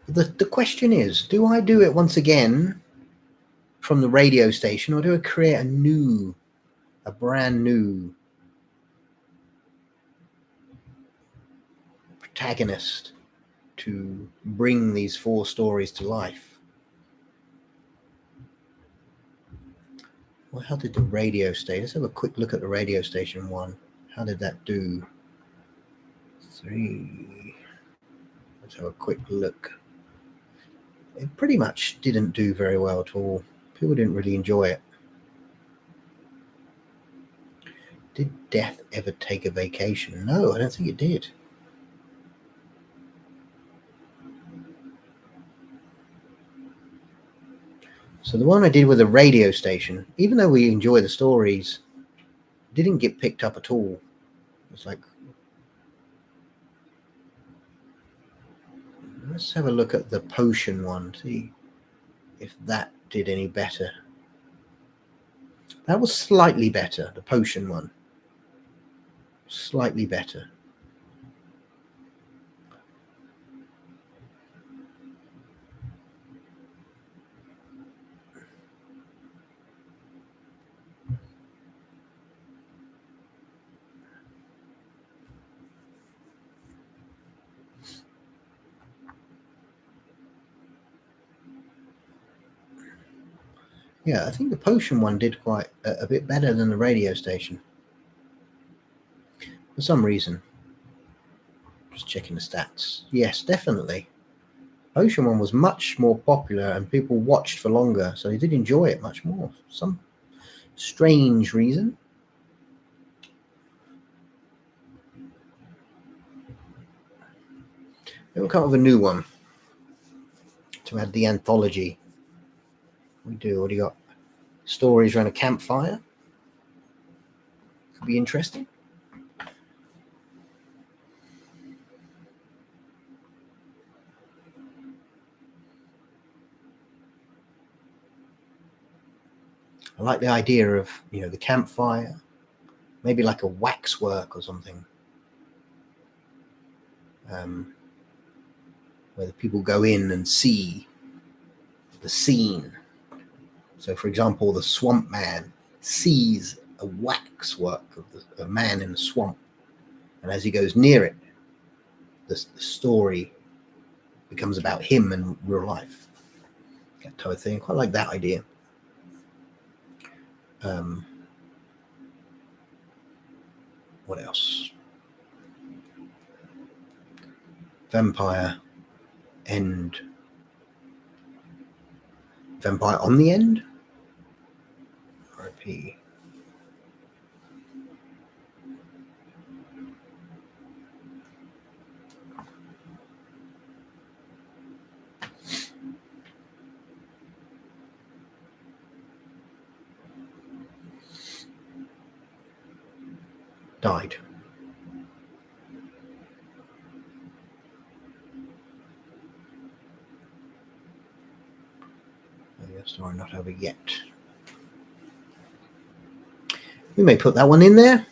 The question is, do I do it once again from the radio station, or do I create a brand new protagonist to bring these 4 stories to life? Well, how did the radio station? Let's have a quick look at the radio station one. How did that do? 3. Let's have a quick look. It pretty much didn't do very well at all. People didn't really enjoy it. Did Death ever take a vacation? No, I don't think it did. So the one I did with the radio station, even though we enjoy the stories, didn't get picked up at all. It's like, let's have a look at the potion one, see if that did any better. That was slightly better, the potion one. Slightly better. Yeah, I think the potion one did quite a bit better than the radio station. For some reason. Just checking the stats. Yes, definitely. Potion one was much more popular and people watched for longer, so they did enjoy it much more. Some strange reason. We'll come up with a new one to add the anthology. We do. What do you got? Stories around a campfire. Could be interesting. I like the idea of, the campfire, maybe like a waxwork or something, where the people go in and see the scene. So, for example, the swamp man sees a waxwork of a man in the swamp, and as he goes near it, the story becomes about him in real life. That type of thing. Quite like that idea. What else? Vampire end. Vampire on the end? R.I.P. Died. Story not over yet. We may put that one in there.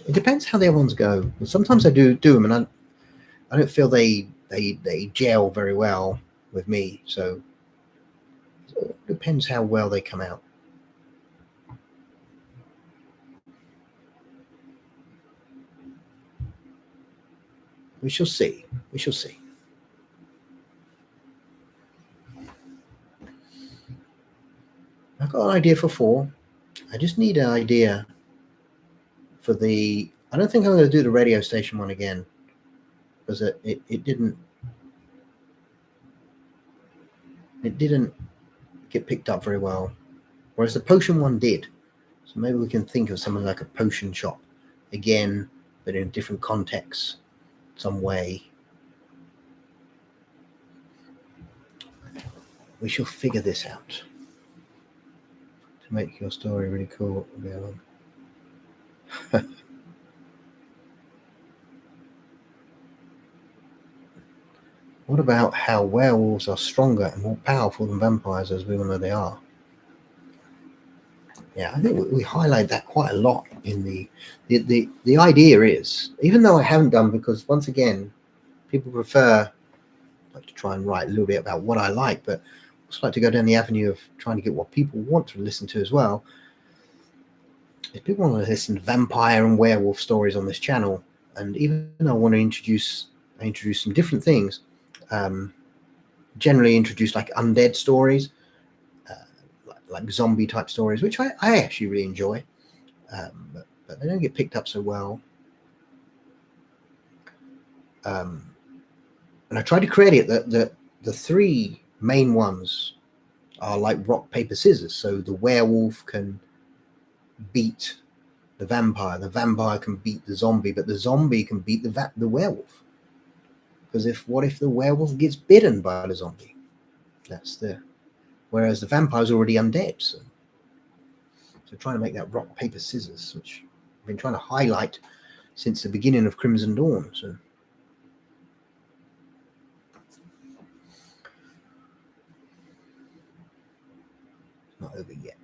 It depends how the other ones go. Sometimes I do them, and I don't feel they gel very well with me. So it depends how well they come out. We shall see. We shall see. I've got an idea for 4. I just need an idea for the. I don't think I'm going to do the radio station one again, because it didn't get picked up very well, whereas the potion one did. So maybe we can think of something like a potion shop again, but in a different context, some way. We shall figure this out to make your story really cool. What about how werewolves are stronger and more powerful than vampires, as we all know they are? Yeah, I think we highlight that quite a lot in the idea is, even though I haven't done, because once again, people prefer like to try and write a little bit about what I like, but I also like to go down the avenue of trying to get what people want to listen to as well. If people want to listen to vampire and werewolf stories on this channel, and even though I want to introduce some different things, generally introduce like undead stories, like zombie type stories, which I actually really enjoy, but they don't get picked up so well. And I try to create it that the 3 main ones are like rock, paper, scissors. So the werewolf can beat the vampire can beat the zombie, but the zombie can beat the werewolf. Because what if the werewolf gets bitten by the zombie? Whereas the vampire's already undead. So trying to make that rock, paper, scissors, which I've been trying to highlight since the beginning of Crimson Dawn. So not over yet.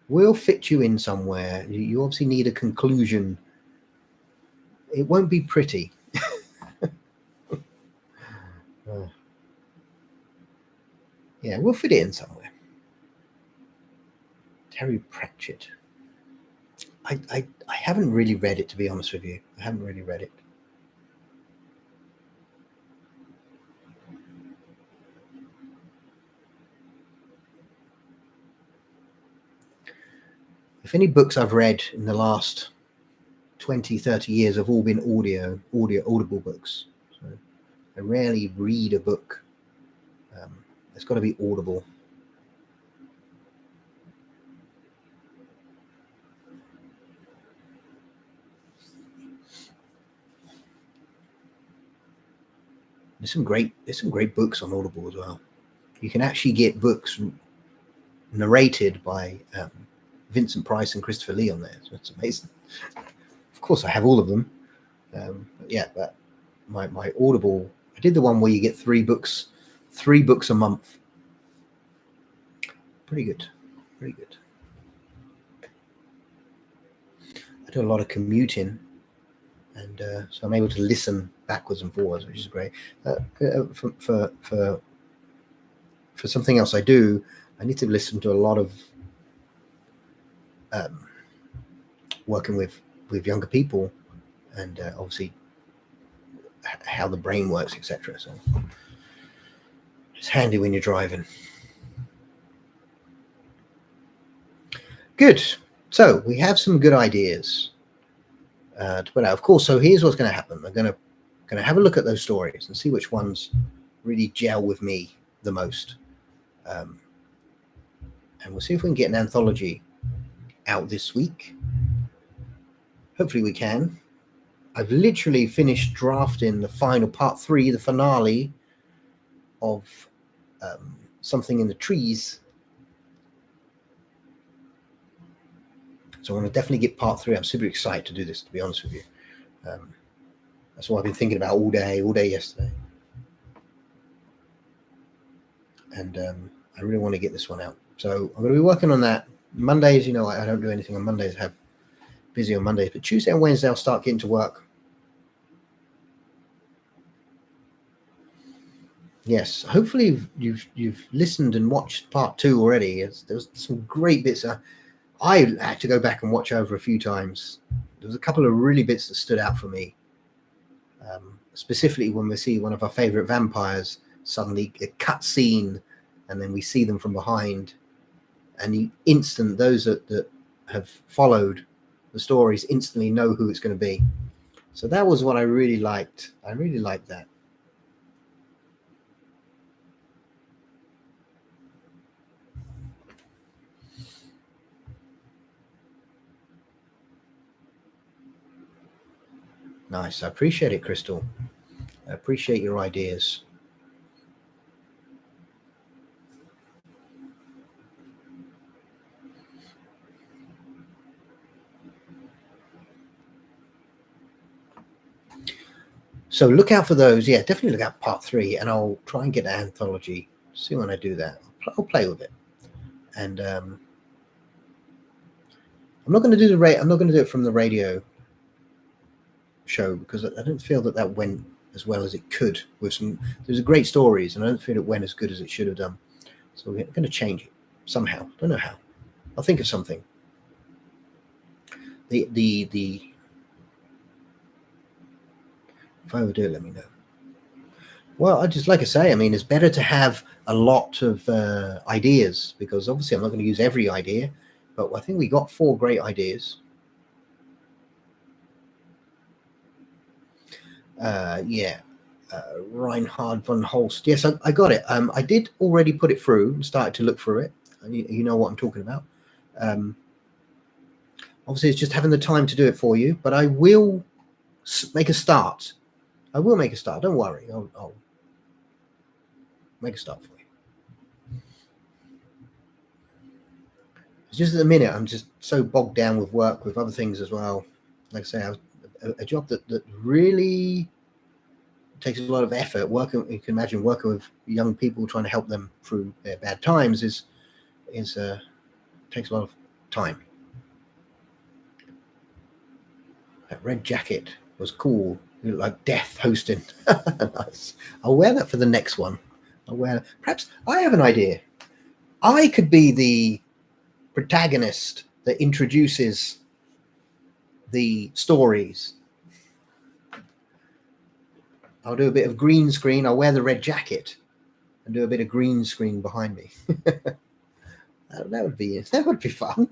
We'll fit you in somewhere. You obviously need a conclusion. It won't be pretty. Yeah, we'll fit it in somewhere. Terry Pratchett. I haven't really read it, to be honest with you. I haven't really read it. If any books I've read in the last 20, 30 years have all been audible books. So I rarely read a book. It's got to be audible. There's some great books on Audible as well. You can actually get books narrated by Vincent Price and Christopher Lee on there. So it's amazing. Of course, I have all of them. But my Audible, I did the one where you get 3 books a month. Pretty good. I do a lot of commuting, and so I'm able to listen backwards and forwards, which is great. For something else I do, I need to listen to a lot of working with younger people, and obviously how the brain works, etc. So it's handy when you're driving. Good. So we have some good ideas to put out. Of course, so here's what's going to happen. I'm going to have a look at those stories and see which ones really gel with me the most. And we'll see if we can get an anthology out this week. Hopefully we can. I've literally finished drafting the final part 3, the finale of Something in the Trees. So I want to definitely get part 3. I'm super excited to do this, to be honest with you. That's what I've been thinking about all day yesterday. And I really want to get this one out. So I'm going to be working on that. Mondays, I don't do anything on Mondays. I have busy on Mondays. But Tuesday and Wednesday, I'll start getting to work. Yes, hopefully you've listened and watched part 2 already. There's some great bits. I had to go back and watch over a few times there was a couple of really bits that stood out for me. Specifically when we see one of our favorite vampires suddenly a cut scene, and then we see them from behind, and those that have followed the stories instantly know who it's going to be. So that was what I really liked. I really liked that. Nice. I appreciate it, Crystal. I appreciate your ideas. So look out for those. Yeah, definitely look out for part 3, and I'll try and get an anthology. See when I do that. I'll play with it. And I'm not going to do I'm not going to do it from the radio show, because I don't feel that went as well as it could. There's great stories, and I don't feel it went as good as it should have done. So we're going to change it somehow. Don't know how. I'll think of something. If I overdo it, let me know. Well, like I say, I mean, it's better to have a lot of ideas, because obviously I'm not going to use every idea, but I think we got 4 great ideas. Reinhard von Holst. Yes, I got it. I did already put it through and started to look through it. You know what I'm talking about. Obviously, it's just having the time to do it for you, but I will make a start. I will make a start. Don't worry. I'll make a start for you. It's just at the minute, I'm just so bogged down with work, with other things as well. Like I say, I was a job that really takes a lot of effort. Working, you can imagine working with young people, trying to help them through their bad times takes a lot of time. That red jacket was cool. You look like Death hosting. Nice. I'll wear that for the next one. Perhaps I have an idea. I could be the protagonist that introduces the stories. I'll do a bit of green screen. I'll wear the red jacket and do a bit of green screen behind me. that would be fun.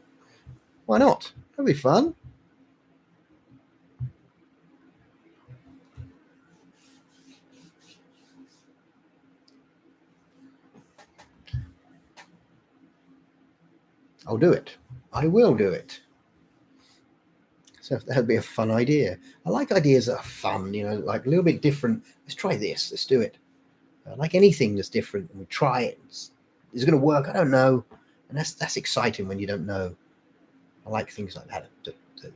Why not? That'd be fun. I'll do it. I will do it. So that'd be a fun idea. I like ideas that are fun, like a little bit different. Let's try this. Let's do it. Like anything that's different, and we try it. Is it going to work? I don't know. And that's exciting when you don't know. I like things like that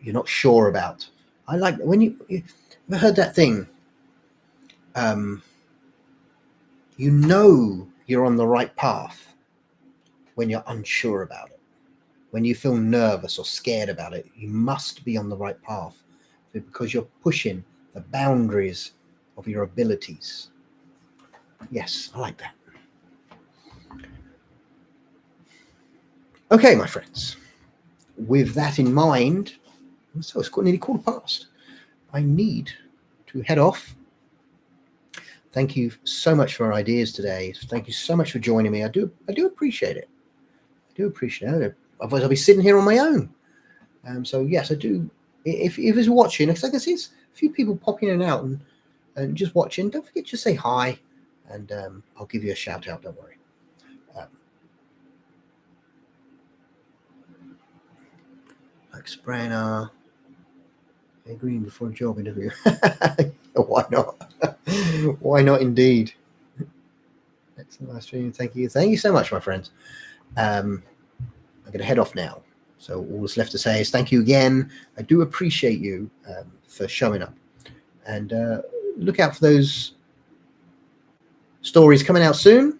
you're not sure about. I like when you ever heard that thing. You're on the right path when you're unsure about it. When you feel nervous or scared about it, you must be on the right path, because you're pushing the boundaries of your abilities. Yes, I like that. Okay, my friends. With that in mind, so it's nearly 1:15. I need to head off. Thank you so much for our ideas today. Thank you so much for joining me. I do appreciate it. Otherwise, I'll be sitting here on my own. So yes, I do. If you're watching, because I can see a few people popping in and out and just watching, don't forget to say hi, and I'll give you a shout out. Don't worry. Like Sprainer, green before a job interview. Why not? Why not? Indeed. Excellent live stream. Thank you so much, my friends. I'm going to head off now. So all that's left to say is thank you again. I do appreciate you for showing up. And look out for those stories coming out soon.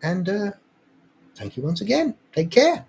And thank you once again. Take care.